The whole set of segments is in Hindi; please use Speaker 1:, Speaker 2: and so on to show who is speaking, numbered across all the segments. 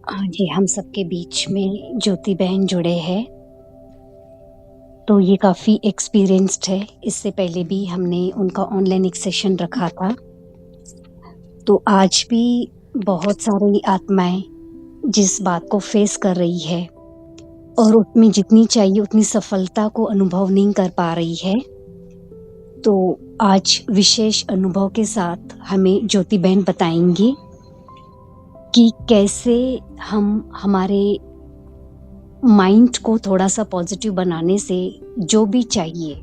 Speaker 1: हाँ जी, हम सबके बीच में ज्योति बहन जुड़े हैं, तो ये काफ़ी एक्सपीरियंस्ड है। इससे पहले भी हमने उनका ऑनलाइन एक सेशन रखा था। तो आज भी बहुत सारी आत्माएँ जिस बात को फेस कर रही है और उसमें जितनी चाहिए उतनी सफलता को अनुभव नहीं कर पा रही है। तो आज विशेष अनुभव के साथ हमें ज्योति बहन बताएँगी कि कैसे हम हमारे माइंड को थोड़ा-सा पॉज़िटिव बनाने से जो भी चाहिए,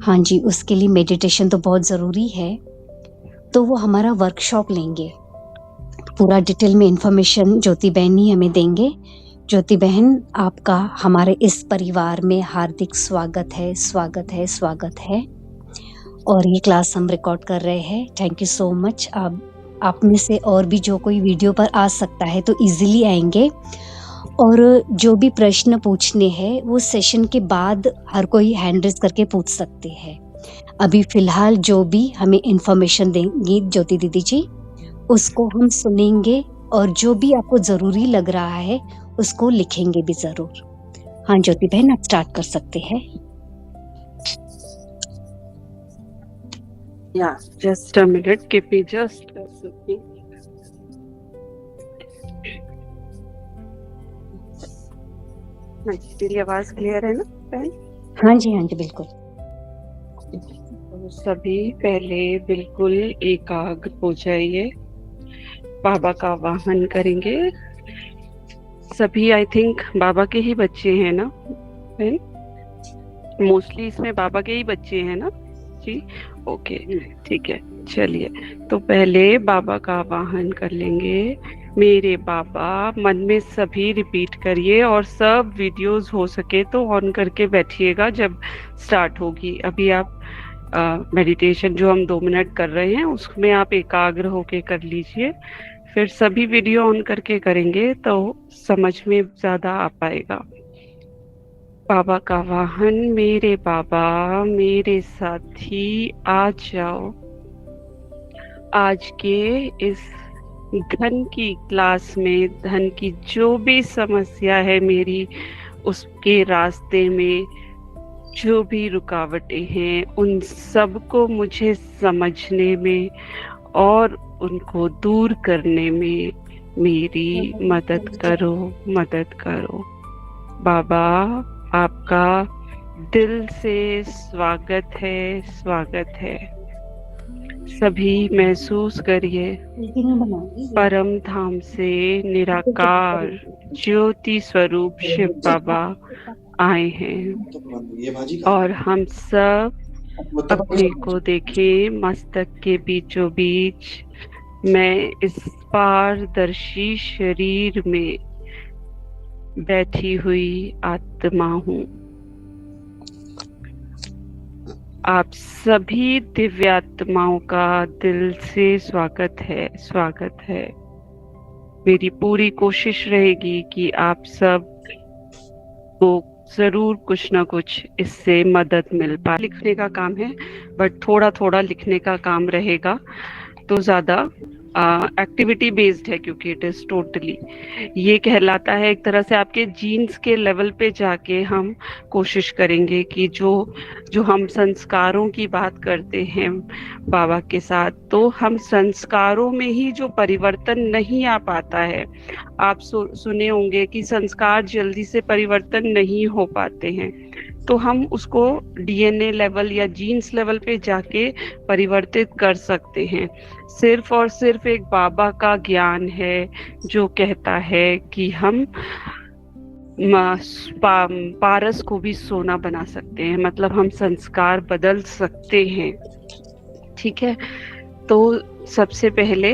Speaker 1: हाँ जी, उसके लिए मेडिटेशन तो बहुत ज़रूरी है, तो वो हमारा वर्कशॉप लेंगे। पूरा डिटेल में इन्फॉर्मेशन ज्योति बहन ही हमें देंगे। ज्योति बहन, आपका हमारे इस परिवार में हार्दिक स्वागत है, स्वागत है, स्वागत है। और ये क्लास हम रिकॉर्ड कर रहे हैं। Thank you so much. आप में से और भी जो कोई वीडियो पर आ सकता है तो ईज़िली आएँगे। और जो भी प्रश्न पूछने हैं वो सेशन के बाद हर कोई हैंड रेज़ करके पूछ सकते हैं। अभी फ़िलहाल जो भी हमें इन्फॉर्मेशन देंगी ज्योति दीदी जी, उसको हम सुनेंगे और जो भी आपको ज़रूरी लग रहा है, उसको लिखेंगे भी ज़रूर। हाँ, ज्योति बहन आप स्टार्ट कर सकते हैं।
Speaker 2: Yeah, just a minute. Give me just a second. मेरी आवाज क्लियर है ना बहन?
Speaker 1: हाँ जी, हाँ जी, बिल्कुल।
Speaker 2: तो सभी पहले बिल्कुल एकाग्र हो जाइए, बाबा का आवाहन करेंगे। सभी आई थिंक बाबा के ही बच्चे हैं ना बहन? मोस्टली इसमें बाबा के ही बच्चे हैं ना जी? ओके, ठीक है। चलिए, तो पहले बाबा का आवाहन कर लेंगे। मेरे बाबा, मन में सभी रिपीट करिए और सब वीडियोस हो सके तो ऑन करके बैठिएगा जब स्टार्ट होगी। अभी आप मेडिटेशन जो हम 2 मिनट कर रहे हैं उसमें आप एकाग्र होके कर लीजिए, फिर सभी वीडियो ऑन करके करेंगे तो समझ में ज़्यादा आ पाएगा। बाबा का वाहन, मेरे बाबा, मेरे साथी, आ जाओ। आज के इस धन की क्लास में धन की जो भी समस्या है मेरी, उसके रास्ते में जो भी रुकावटें हैं उन सबको मुझे समझने में और उनको दूर करने में मेरी मदद करो, मदद करो। बाबा, आपका दिल से स्वागत है, स्वागत है। सभी महसूस करिए, परम धाम से निराकार ज्योति स्वरूप शिव बाबा आए हैं और हम सब अपने को देखें मस्तक के बीचों बीच। मैं इस पारदर्शी शरीर में बैठी हुई आत्मा हूँ। आप सभी दिव्यात्माओं का दिल से स्वागत है, स्वागत है। मेरी पूरी कोशिश रहेगी कि आप सब को जरूर कुछ ना कुछ इससे मदद मिल पाए। लिखने का काम है बट थोड़ा थोड़ा लिखने का काम रहेगा, तो ज्यादा एक्टिविटी बेस्ड है क्योंकि इट इज टोटली ये कहलाता है एक तरह से आपके जीन्स के लेवल पे जाके हम कोशिश करेंगे कि जो हम संस्कारों की बात करते हैं बाबा के साथ, तो हम संस्कारों में ही जो परिवर्तन नहीं आ पाता है, आप सुने होंगे कि संस्कार जल्दी से परिवर्तन नहीं हो पाते हैं, तो हम उसको डीएनए लेवल या जीन्स लेवल पे जाके परिवर्तित कर सकते हैं। सिर्फ और सिर्फ एक बाबा का ज्ञान है जो कहता है कि हम पारस को भी सोना बना सकते हैं, मतलब हम संस्कार बदल सकते हैं। ठीक है, तो सबसे पहले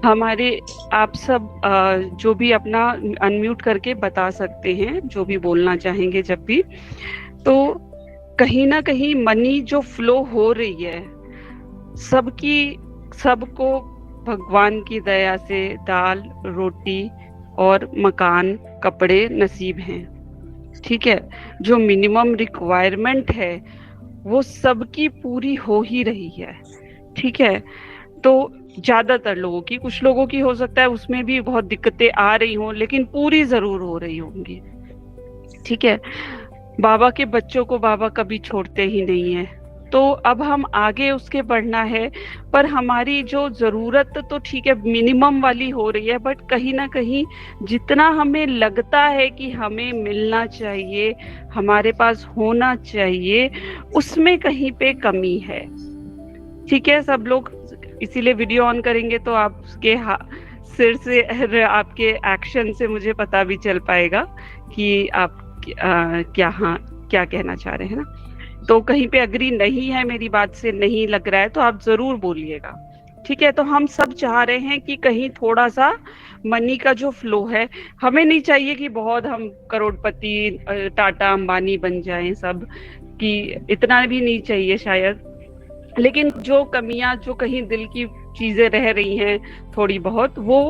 Speaker 2: हमारे आप सब जो भी अपना अनम्यूट करके बता सकते हैं जो भी बोलना चाहेंगे जब भी, तो कहीं ना कहीं मनी जो फ्लो हो रही है सबको भगवान की दया से दाल, रोटी और मकान, कपड़े नसीब हैं। ठीक है, जो मिनिमम रिक्वायरमेंट है वो सबकी पूरी हो ही रही है। ठीक है, तो ज्यादातर लोगों की, कुछ लोगों की हो सकता है उसमें भी बहुत दिक्कतें आ रही हों, लेकिन पूरी जरूर हो रही होंगी। ठीक है, बाबा के बच्चों को बाबा कभी छोड़ते ही नहीं है। तो अब हम आगे उसके बढ़ना है, पर हमारी जो जरूरत तो ठीक है मिनिमम वाली हो रही है, बट कहीं ना कहीं जितना हमें लगता है कि हमें मिलना चाहिए, हमारे पास होना चाहिए, उसमें कहीं पे कमी है। ठीक है, सब लोग इसीलिए वीडियो ऑन करेंगे तो आपके सिर से, आपके एक्शन से मुझे पता भी चल पाएगा कि आप क्या, हाँ, क्या कहना चाह रहे हैं ना। तो कहीं पे अग्री नहीं है मेरी बात से, नहीं लग रहा है तो आप जरूर बोलिएगा। ठीक है, तो हम सब चाह रहे हैं कि कहीं थोड़ा सा मनी का जो फ्लो है, हमें नहीं चाहिए कि बहुत हम करोड़पति टाटा अंबानी बन जाएं सब, कि इतना भी नहीं चाहिए शायद, लेकिन जो कमियां, जो कहीं दिल की चीजें रह रही हैं थोड़ी बहुत, वो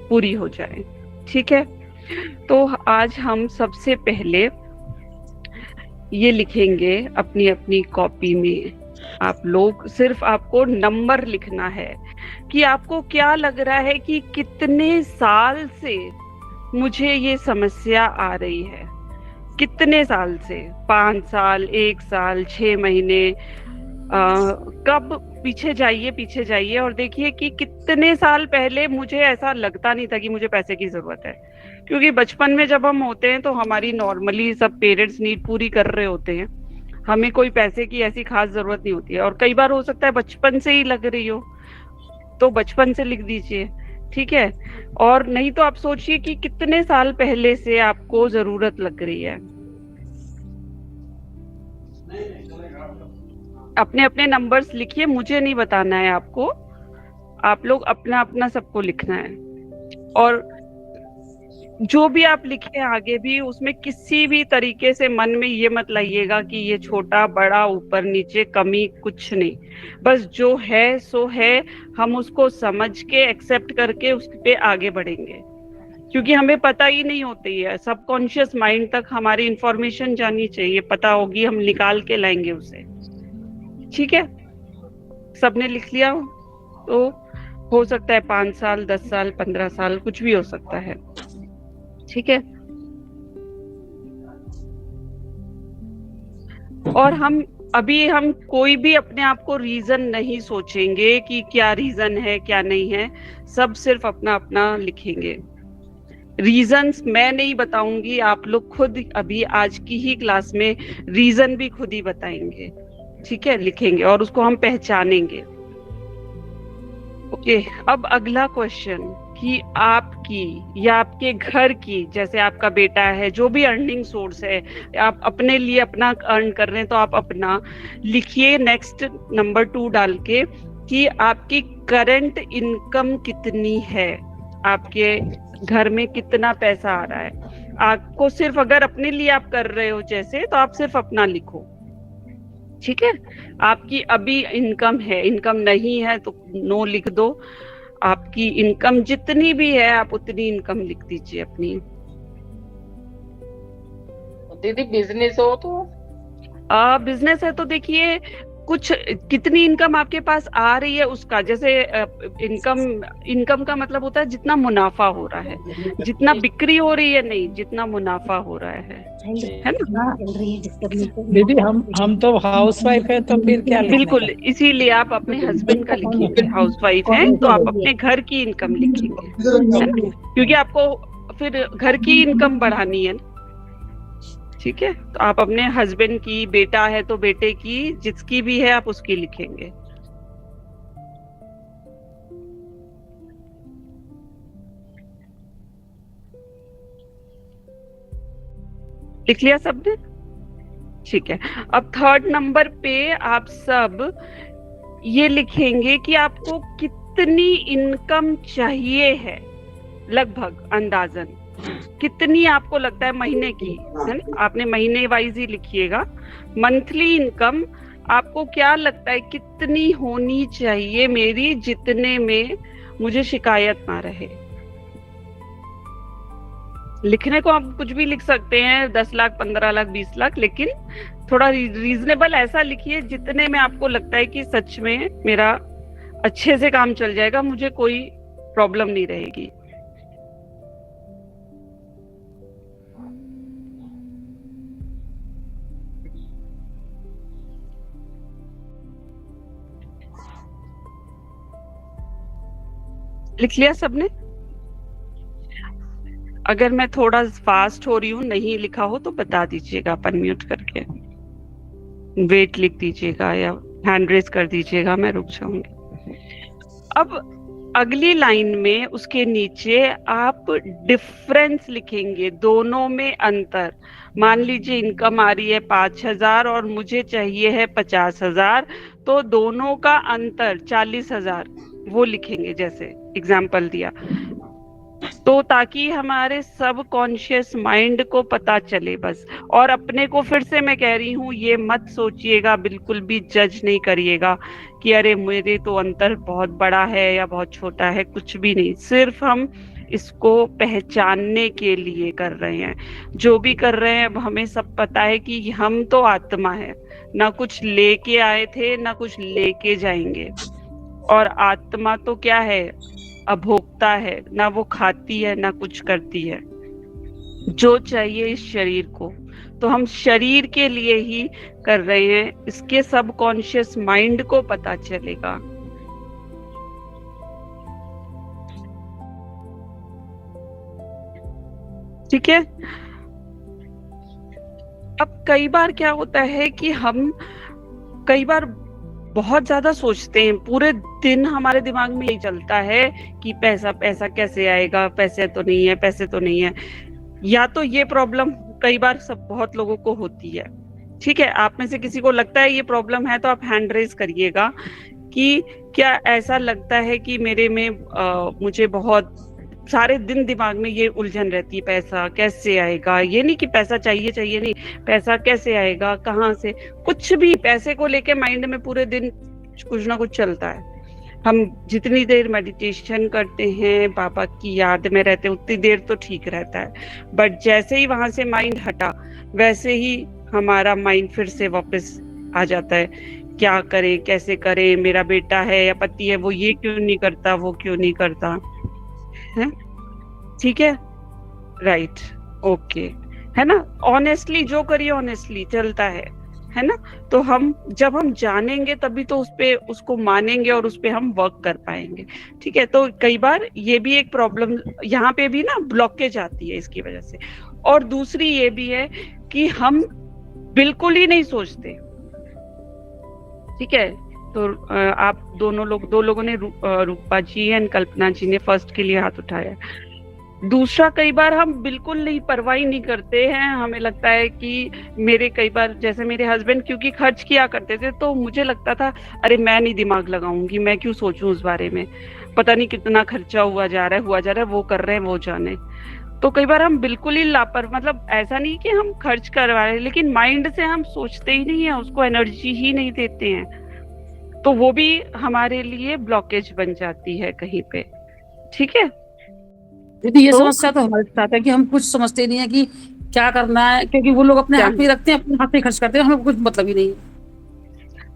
Speaker 2: पूरी हो जाए। ठीक है, तो आज हम सबसे पहले ये लिखेंगे अपनी अपनी कॉपी में। आप लोग सिर्फ, आपको नंबर लिखना है कि आपको क्या लग रहा है कि कितने साल से मुझे ये समस्या आ रही है, कितने साल से, 5 साल, 1 साल, 6 महीने, कब, पीछे जाइए और देखिए कि कितने साल पहले मुझे ऐसा लगता नहीं था कि मुझे पैसे की जरूरत है। क्योंकि बचपन में जब हम होते हैं तो हमारी नॉर्मली सब पेरेंट्स नीड पूरी कर रहे होते हैं, हमें कोई पैसे की ऐसी खास जरूरत नहीं होती है, और कई बार हो सकता है बचपन से ही लग रही हो, तो बचपन से लिख दीजिए। ठीक है, और नहीं तो आप सोचिए कि कितने साल पहले से आपको जरूरत लग रही है। अपने अपने नंबर्स लिखिए, मुझे नहीं बताना है आपको, आप लोग अपना अपना सबको लिखना है। और जो भी आप लिखे आगे भी, उसमें किसी भी तरीके से मन में ये मत लाइएगा कि ये छोटा बड़ा, ऊपर नीचे, कमी, कुछ नहीं। बस जो है सो है, हम उसको समझ के एक्सेप्ट करके उस पे आगे बढ़ेंगे। क्योंकि हमें पता ही नहीं होती है, सबकॉन्शियस माइंड तक हमारी इंफॉर्मेशन जानी चाहिए, पता होगी, हम निकाल के लाएंगे उसे। ठीक है, सबने लिख लिया तो हो सकता है 5 साल, 10 साल, 15 साल, कुछ भी हो सकता है। ठीक है, और हम कोई भी अपने आप को रीजन नहीं सोचेंगे कि क्या रीजन है क्या नहीं है, सब सिर्फ अपना अपना लिखेंगे। रीजंस मैं नहीं बताऊंगी, आप लोग खुद अभी आज की ही क्लास में रीजन भी खुद ही बताएंगे। ठीक है, लिखेंगे और उसको हम पहचानेंगे। ओके, अब अगला क्वेश्चन कि आपकी या आपके घर की, जैसे आपका बेटा है, जो भी अर्निंग सोर्स है, आप अपने लिए अपना अर्न कर रहे हैं तो आप अपना लिखिए नेक्स्ट नंबर 2 डाल के कि आपकी करंट इनकम कितनी है, आपके घर में कितना पैसा आ रहा है। आपको सिर्फ, अगर अपने लिए आप कर रहे हो जैसे, तो आप सिर्फ अपना लिखो। ठीक है, आपकी अभी इनकम है, इनकम नहीं है तो नो लिख दो। आपकी इनकम जितनी भी है आप उतनी इनकम लिख दीजिए अपनी।
Speaker 3: दीदी बिजनेस हो तो,
Speaker 2: बिजनेस है तो देखिए कुछ, कितनी इनकम आपके पास आ रही है उसका, जैसे इनकम का मतलब होता है जितना मुनाफा हो रहा है, जितना बिक्री हो रही है नहीं, जितना मुनाफा हो रहा है ना।
Speaker 4: दीदी हम तो हाउस वाइफ है, तो फिर क्या लिखना है?
Speaker 2: बिल्कुल, इसीलिए आप अपने हस्बैंड का लिखिए, हाउस वाइफ है तो आप अपने घर की इनकम लिखेंगे, है ना, क्योंकि आपको फिर घर की इनकम बढ़ानी है। ठीक है, तो आप अपने हस्बैंड की, बेटा है तो बेटे की, जिसकी भी है आप उसकी लिखेंगे। लिख लिया सबने? ठीक है, अब 3rd नंबर पे आप सब ये लिखेंगे कि आपको कितनी इनकम चाहिए है, लगभग अंदाजन कितनी आपको लगता है महीने की, है ना, आपने महीने वाइज ही लिखिएगा। मंथली इनकम आपको क्या लगता है कितनी होनी चाहिए मेरी, जितने में मुझे शिकायत ना रहे। लिखने को आप कुछ भी लिख सकते हैं, 10 लाख, 15 लाख, 20 लाख, लेकिन थोड़ा रीजनेबल ऐसा लिखिए जितने में आपको लगता है कि सच में मेरा अच्छे से काम चल जाएगा, मुझे कोई प्रॉब्लम नहीं रहेगी। लिख लिया सबने? अगर मैं थोड़ा फास्ट हो रही हूँ, नहीं लिखा हो तो बता दीजिएगा, आप अनम्यूट करके वेट लिख दीजिएगा या हैंड रेज कर दीजिएगा, मैं रुक जाऊंगी। अब अगली लाइन में उसके नीचे आप डिफरेंस लिखेंगे, दोनों में अंतर। मान लीजिए इनकम आ रही है 5,000 और मुझे चाहिए है 50,000, तो दोनों का अंतर 40,000 वो लिखेंगे, जैसे एग्जाम्पल दिया। तो ताकि हमारे सब कॉन्शियस माइंड को पता चले बस। और अपने को फिर से मैं कह रही हूँ, ये मत सोचिएगा, बिल्कुल भी जज नहीं करिएगा कि अरे मेरे तो अंतर बहुत बड़ा है या बहुत छोटा है, कुछ भी नहीं। सिर्फ हम इसको पहचानने के लिए कर रहे हैं। जो भी कर रहे हैं, अब हमें सब पता है कि हम तो आत्मा है, ना कुछ लेके आए थे ना कुछ लेके जाएंगे। और आत्मा तो क्या है, अभोक्ता है, ना वो खाती है ना कुछ करती है। जो चाहिए इस शरीर को, तो हम शरीर के लिए ही कर रहे हैं, इसके सब कॉन्शियस माइंड को पता चलेगा। ठीक है। अब कई बार क्या होता है कि हम कई बार बहुत ज्यादा सोचते हैं, पूरे दिन हमारे दिमाग में यही चलता है कि पैसा पैसा कैसे आएगा, पैसे तो नहीं है, पैसे तो नहीं है। या तो ये प्रॉब्लम कई बार सब बहुत लोगों को होती है। ठीक है, आप में से किसी को लगता है ये प्रॉब्लम है तो आप हैंड रेज करिएगा कि क्या ऐसा लगता है कि मेरे में मुझे बहुत सारे दिन दिमाग में ये उलझन रहती है, पैसा कैसे आएगा। ये नहीं कि पैसा चाहिए चाहिए नहीं, पैसा कैसे आएगा, कहाँ से, कुछ भी पैसे को लेके माइंड में पूरे दिन कुछ ना कुछ चलता है। हम जितनी देर मेडिटेशन करते हैं, बाबा की याद में रहते हैं, उतनी देर तो ठीक रहता है। बट जैसे ही वहां से माइंड हटा, वैसे ही हमारा माइंड फिर से वापस आ जाता है, क्या करे कैसे करे, मेरा बेटा है या पति है, वो ये क्यों नहीं करता, वो क्यों नहीं करता है। ठीक है, राइट, ओके, है ना। ऑनेस्टली जो करिए ऑनेस्टली चलता है ना। तो हम जब हम जानेंगे तभी तो उसको मानेंगे और उस पे हम वर्क कर पाएंगे। ठीक है, तो कई बार ये भी एक प्रॉब्लम यहाँ पे भी ना ब्लॉकेज आती है इसकी वजह से। और दूसरी ये भी है कि हम बिल्कुल ही नहीं सोचते। ठीक है, तो आप दो लोगों ने रूपा जी एंड कल्पना जी ने फर्स्ट के लिए हाथ उठाया। दूसरा, कई बार हम बिल्कुल नहीं, परवाह नहीं करते हैं। हमें लगता है कि मेरे कई बार, जैसे मेरे हस्बैंड क्योंकि खर्च किया करते थे, तो मुझे लगता था अरे मैं नहीं दिमाग लगाऊंगी, मैं क्यों सोचूं उस बारे में, पता नहीं कितना खर्चा हुआ जा रहा है, वो कर रहे हैं, वो जाने। तो कई बार हम बिल्कुल ही मतलब ऐसा नहीं कि हम खर्च करवा रहे हैं, लेकिन माइंड से हम सोचते ही नहीं है, उसको एनर्जी ही नहीं देते हैं। तो वो भी हमारे लिए ब्लॉकेज बन जाती है कहीं पे। ठीक है
Speaker 5: दीदी, ये
Speaker 2: तो
Speaker 5: समस्या तो हमारे साथ है कि हम कुछ समझते नहीं है कि क्या करना है, क्योंकि वो लोग अपने हाथ में रखते हैं, अपने हाथ में खर्च करते हैं, हमें कुछ मतलब ही नहीं।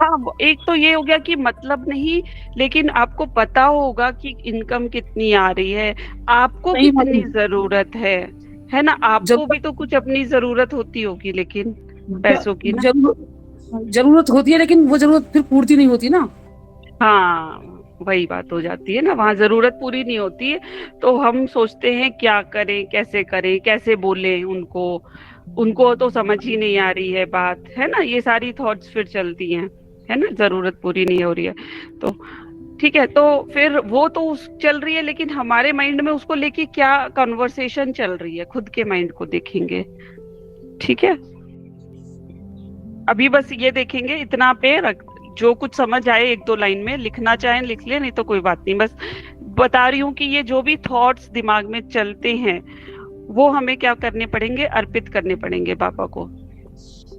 Speaker 2: हाँ, एक तो ये हो गया कि मतलब नहीं, लेकिन आपको पता होगा कि इनकम कितनी आ रही है, आपको कितनी जरूरत है ना। आपको भी तो कुछ अपनी जरूरत होती होगी, लेकिन पैसों की ना
Speaker 5: जरूरत होती है, लेकिन वो जरूरत फिर पूर्ति नहीं होती ना।
Speaker 2: हाँ, वही बात हो जाती है ना, वहाँ जरूरत पूरी नहीं होती है। तो हम सोचते हैं क्या करें, कैसे बोलें उनको तो समझ ही नहीं आ रही है बात, है ना। ये सारी थॉट्स फिर चलती हैं, है ना, जरूरत पूरी नहीं हो रही है तो। ठीक है, तो फिर वो तो चल रही है, लेकिन हमारे माइंड में उसको लेके क्या कन्वर्सेशन चल रही है, खुद के माइंड को देखेंगे। ठीक है, अभी बस ये देखेंगे, इतना पे रख, जो कुछ समझ आए 1-2 लाइन में लिखना चाहें लिख ले, नहीं तो कोई बात नहीं। बस बता रही हूँ कि ये जो भी थॉट्स दिमाग में चलते हैं, वो हमें क्या करने पड़ेंगे, अर्पित करने पड़ेंगे बाबा को,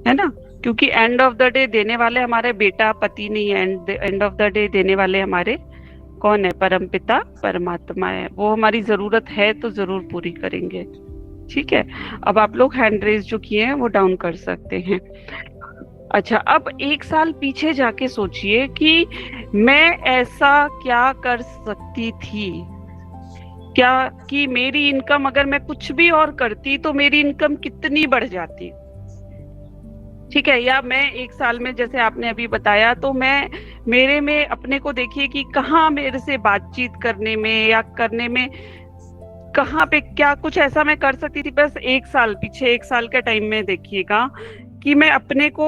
Speaker 2: है ना। क्योंकि एंड ऑफ द डे देने वाले हमारे बेटा पति नहीं है, एंड ऑफ द डे देने वाले हमारे कौन है, परम पिता परमात्मा है। वो हमारी जरूरत है तो जरूर पूरी करेंगे। ठीक है, अब आप लोग हैंड रेज जो किए हैं वो डाउन कर सकते हैं। अच्छा, अब 1 साल पीछे जाके सोचिए कि मैं ऐसा क्या कर सकती थी, क्या कि मेरी इनकम अगर मैं कुछ भी और करती तो मेरी इनकम कितनी बढ़ जाती। ठीक है, या मैं 1 साल में जैसे आपने अभी बताया तो मैं मेरे में अपने को देखिए कि कहाँ मेरे से बातचीत करने में या करने में कहाँ पे क्या कुछ ऐसा मैं कर सकती थी। बस 1 साल पीछे, 1 साल का टाइम में देखिएगा कि मैं अपने को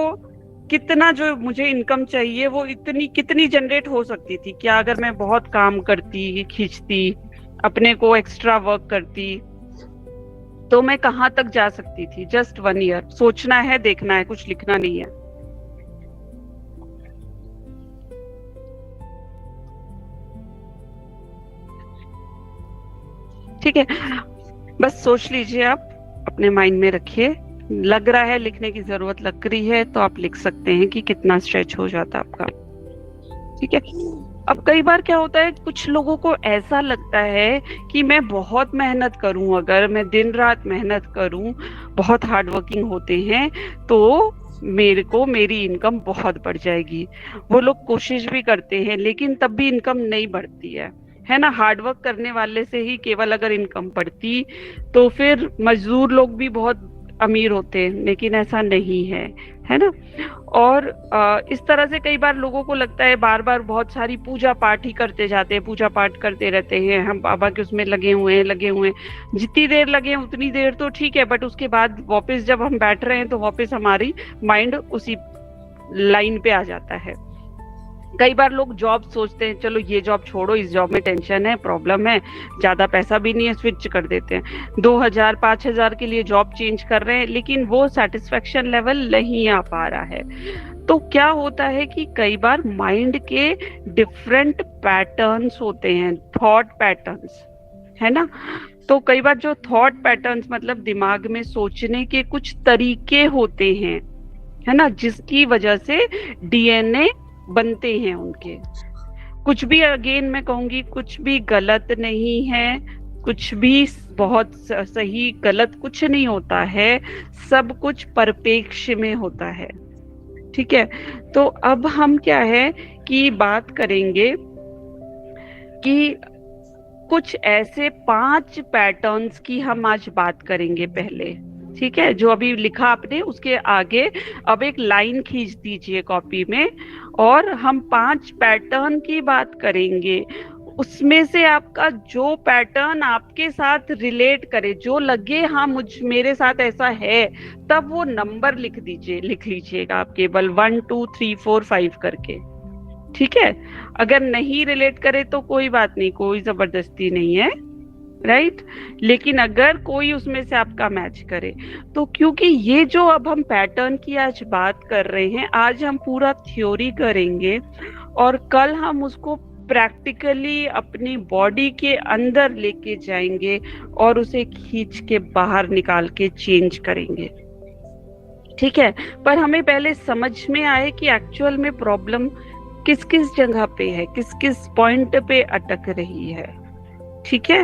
Speaker 2: कितना जो मुझे इनकम चाहिए वो इतनी कितनी जनरेट हो सकती थी। क्या अगर मैं बहुत काम करती, खींचती, अपने को एक्स्ट्रा वर्क करती तो मैं कहाँ तक जा सकती थी। जस्ट 1 ईयर सोचना है, देखना है, कुछ लिखना नहीं है। ठीक है, बस सोच लीजिए, आप अपने माइंड में रखिए। लग रहा है लिखने की जरूरत लग रही है तो आप लिख सकते हैं कि कितना स्ट्रेच हो जाता आपका। ठीक है, अब कई बार क्या होता है, कुछ लोगों को ऐसा लगता है कि मैं बहुत मेहनत करूं, अगर मैं दिन रात मेहनत करूं, बहुत हार्ड वर्किंग होते हैं तो मेरे को मेरी इनकम बहुत बढ़ जाएगी। वो लोग कोशिश भी करते हैं लेकिन तब भी इनकम नहीं बढ़ती है ना। हार्ड वर्क करने वाले से ही केवल अगर इनकम बढ़ती तो फिर मजदूर लोग भी बहुत अमीर होते हैं, लेकिन ऐसा नहीं है ना। और इस तरह से कई बार लोगों को लगता है, बार बार बहुत सारी पूजा पाठ ही करते जाते हैं, पूजा पाठ करते रहते हैं, हम बाबा के उसमें लगे हुए हैं। जितनी देर लगे हैं उतनी देर तो ठीक है, बट उसके बाद वापस जब हम बैठ रहे हैं तो वापस हमारी माइंड उसी लाइन पे आ जाता है। कई बार लोग जॉब सोचते हैं, चलो ये जॉब छोड़ो, इस जॉब में टेंशन है, प्रॉब्लम है, ज्यादा पैसा भी नहीं है, स्विच कर देते हैं। 2000 5000 के लिए जॉब चेंज कर रहे हैं लेकिन वो सेटिस्फेक्शन लेवल नहीं आ पा रहा है। तो क्या होता है कि कई बार माइंड के डिफरेंट पैटर्न्स होते हैं, थॉट पैटर्न्स, है ना। तो कई बार जो थॉट पैटर्न्स मतलब दिमाग में सोचने के कुछ तरीके होते हैं, है ना, जिसकी वजह से डीएनए बनते हैं उनके। कुछ भी, अगेन मैं कहूंगी, कुछ भी गलत नहीं है, कुछ भी बहुत सही गलत कुछ नहीं होता है, सब कुछ परिपेक्ष में होता है। ठीक है, तो अब हम क्या है कि बात करेंगे कि कुछ ऐसे 5 पैटर्न्स की हम आज बात करेंगे पहले। ठीक है, जो अभी लिखा आपने उसके आगे अब एक लाइन खींच दीजिए कॉपी में, और हम 5 पैटर्न की बात करेंगे। उसमें से आपका जो पैटर्न आपके साथ रिलेट करे, जो लगे हाँ मेरे साथ ऐसा है, तब वो नंबर लिख लीजिएगा आप केवल 1 2 3 4 5 करके। ठीक है, अगर नहीं रिलेट करे तो कोई बात नहीं, कोई जबरदस्ती नहीं है, राइट। लेकिन अगर कोई उसमें से आपका मैच करे तो, क्योंकि ये जो अब हम पैटर्न की आज बात कर रहे हैं, आज हम पूरा थ्योरी करेंगे और कल हम उसको प्रैक्टिकली अपनी बॉडी के अंदर लेके जाएंगे और उसे खींच के बाहर निकाल के चेंज करेंगे। ठीक है, पर हमें पहले समझ में आए कि एक्चुअल में प्रॉब्लम किस किस जगह पे है, किस किस पॉइंट पे अटक रही है। ठीक है,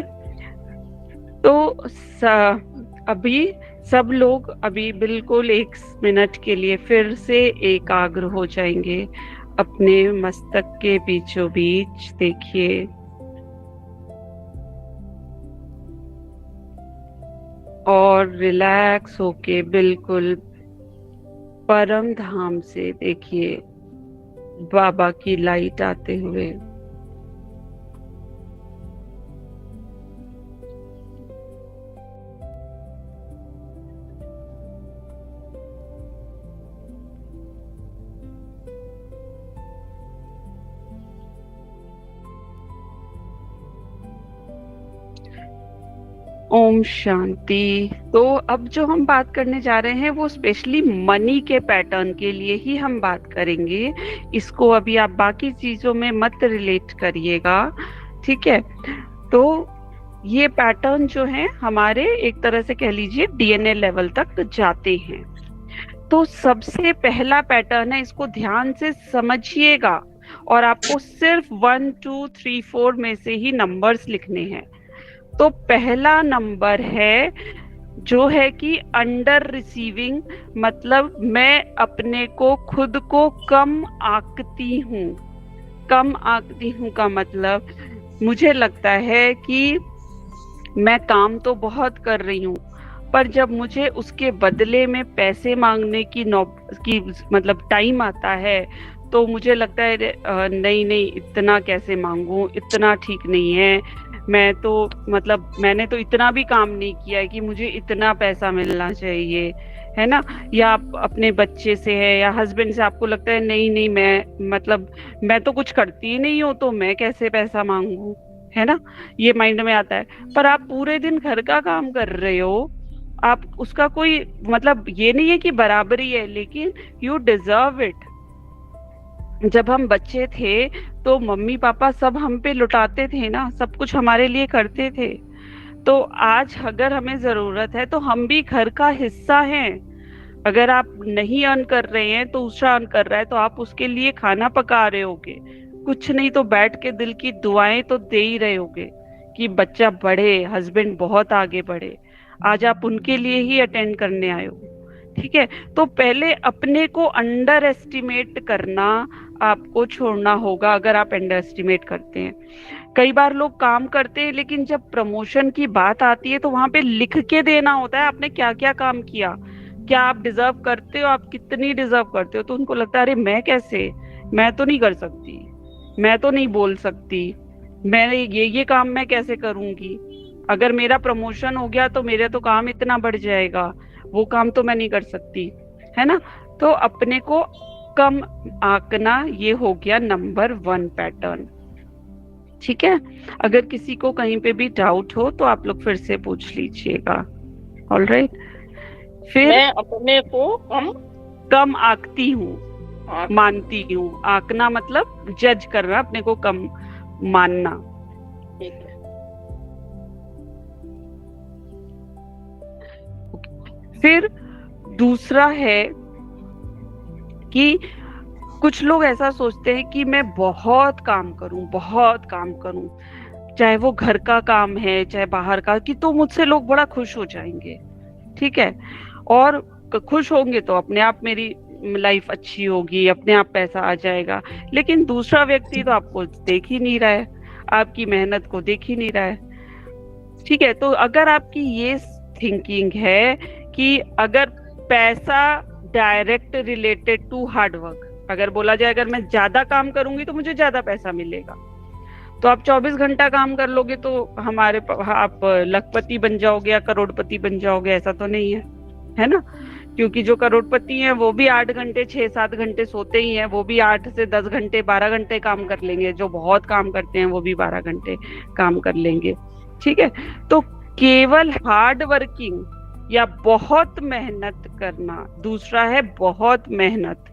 Speaker 2: तो अभी सब लोग अभी बिल्कुल 1 मिनट के लिए फिर से एकाग्र हो जाएंगे अपने मस्तक के बीचों बीच। देखिए, और रिलैक्स होके बिल्कुल परम धाम से देखिए बाबा की लाइट आते हुए। ओम शांति। तो अब जो हम बात करने जा रहे हैं वो स्पेशली मनी के पैटर्न के लिए ही हम बात करेंगे। इसको अभी आप बाकी चीजों में मत रिलेट करिएगा। ठीक है, तो ये पैटर्न जो है हमारे एक तरह से कह लीजिए डीएनए लेवल तक जाते हैं। तो सबसे पहला पैटर्न है, इसको ध्यान से समझिएगा और आपको सिर्फ 1 2 3 4 में से ही नंबर्स लिखने हैं। तो पहला नंबर है जो है कि अंडर रिसीविंग, मतलब मैं अपने को खुद को कम आंकती हूँ। कम आंकती हूँ का मतलब मुझे लगता है कि मैं काम तो बहुत कर रही हूँ, पर जब मुझे उसके बदले में पैसे मांगने की मतलब टाइम आता है, तो मुझे लगता है नहीं नहीं, इतना कैसे मांगूं, इतना ठीक नहीं है। मैं तो मतलब मैंने तो इतना भी काम नहीं किया है कि मुझे इतना पैसा मिलना चाहिए, है ना। या आप अपने बच्चे से है या हस्बैंड से आपको लगता है नहीं नहीं, मैं मतलब मैं तो कुछ करती ही नहीं हूँ, तो मैं कैसे पैसा मांगू, है ना। ये माइंड में आता है। पर आप पूरे दिन घर का काम कर रहे हो, आप उसका कोई मतलब ये नहीं है कि बराबरी है, लेकिन यू डिजर्व इट। जब हम बच्चे थे तो मम्मी पापा सब हम पे लुटाते थे ना, सब कुछ हमारे लिए करते थे। तो आज अगर हमें जरूरत है तो हम भी घर का हिस्सा हैं। अगर आप नहीं अर्न कर रहे हैं तो दूसरा अर्न कर रहा है, तो आप उसके लिए खाना पका रहे होगे, कुछ नहीं तो बैठ के दिल की दुआएं तो दे ही रहे होगे कि बच्चा बढ़े, हस्बैंड बहुत आगे बढ़े। आज आप उनके लिए ही अटेंड करने आए हो, ठीक है। तो पहले अपने को अंडर एस्टिमेट करना आपको छोड़ना होगा। अगर आप अंडर एस्टिमेट करते हैं, कई बार लोग काम करते हैं लेकिन जब प्रमोशन की बात आती है तो वहां पे लिख के देना होता है आपने क्या क्या काम किया, क्या आप डिजर्व करते हो, आप कितनी डिजर्व करते हो। तो उनको लगता है अरे मैं कैसे, मैं तो नहीं कर सकती, मैं तो नहीं बोल सकती, मैं ये काम मैं कैसे करूंगी। अगर मेरा प्रमोशन हो गया तो मेरा तो काम इतना बढ़ जाएगा, वो काम तो मैं नहीं कर सकती, है ना। तो अपने को कम आंकना, ये हो गया नंबर 1 पैटर्न, ठीक है। अगर किसी को कहीं पे भी डाउट हो तो आप लोग फिर से पूछ लीजिएगा। ऑलराइट। फिर
Speaker 3: मैं अपने को
Speaker 2: कम आंकती हूँ,
Speaker 3: आंक-
Speaker 2: मानती हूँ। आंकना मतलब जज करना, अपने को कम मानना।
Speaker 3: ठीक है।
Speaker 2: फिर दूसरा है कि कुछ लोग ऐसा सोचते हैं कि मैं बहुत काम करूं, बहुत काम करूं, चाहे वो घर का काम है चाहे बाहर का, कि तो मुझसे लोग बड़ा खुश हो जाएंगे, ठीक है। और खुश होंगे तो अपने आप मेरी लाइफ अच्छी होगी, अपने आप पैसा आ जाएगा। लेकिन दूसरा व्यक्ति तो आपको देख ही नहीं रहा है, आपकी मेहनत को देख ही नहीं रहा है, ठीक है। तो अगर आपकी ये थिंकिंग है कि अगर पैसा direct related to hard work, अगर बोला जाए अगर मैं ज्यादा काम करूंगी तो मुझे ज्यादा पैसा मिलेगा, तो आप 24 घंटा काम कर लोगे तो आप लखपति बन जाओगे या करोड़पति बन जाओगे, ऐसा तो नहीं है, है ना। क्योंकि जो करोड़पति हैं वो भी 8 घंटे 6-7 घंटे सोते ही हैं, वो भी 8 से 10 घंटे 12 घंटे काम कर लेंगे, जो बहुत काम करते हैं वो भी 12 घंटे काम कर लेंगे, ठीक है। तो केवल हार्ड वर्किंग या बहुत मेहनत करना, दूसरा है बहुत मेहनत।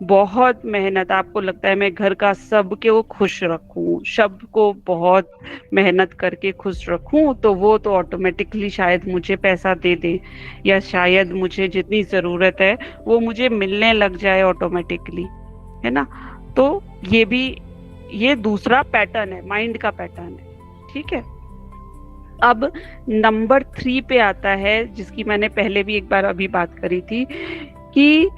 Speaker 2: बहुत मेहनत, आपको लगता है मैं घर का सबको खुश रखूं, सबको बहुत मेहनत करके खुश रखूं, तो वो तो ऑटोमेटिकली शायद मुझे पैसा दे दे, या शायद मुझे जितनी जरूरत है वो मुझे मिलने लग जाए ऑटोमेटिकली, है ना। तो ये दूसरा पैटर्न है, माइंड का पैटर्न है, ठीक है। अब नंबर 3 पे आता है, जिसकी मैंने पहले भी एक बार अभी बात करी थी, कि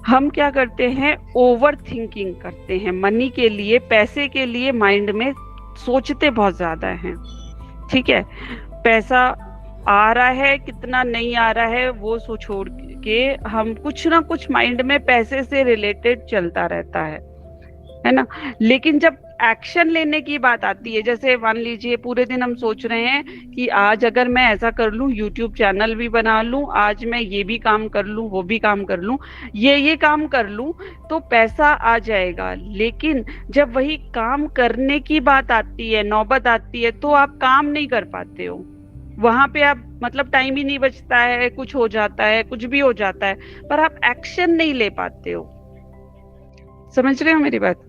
Speaker 2: हम क्या करते हैं, ओवर थिंकिंग करते हैं। मनी के लिए, पैसे के लिए माइंड में सोचते बहुत ज्यादा हैं, ठीक है। पैसा आ रहा है कितना नहीं आ रहा है वो छोड़ के हम कुछ ना कुछ माइंड में पैसे से रिलेटेड चलता रहता है ना। लेकिन जब एक्शन लेने की बात आती है, जैसे मान लीजिए पूरे दिन हम सोच रहे हैं कि आज अगर मैं ऐसा कर लूं, यूट्यूब चैनल भी बना लूं, आज मैं ये भी काम कर लूं, वो भी काम कर लूं, ये काम कर लूं, तो पैसा आ जाएगा। लेकिन जब वही काम करने की बात आती है, नौबत आती है, तो आप काम नहीं कर पाते हो। वहां पे आप मतलब टाइम ही नहीं बचता है, कुछ हो जाता है, कुछ भी हो जाता है, पर आप एक्शन नहीं ले पाते हो। समझ रहे हो मेरी बात?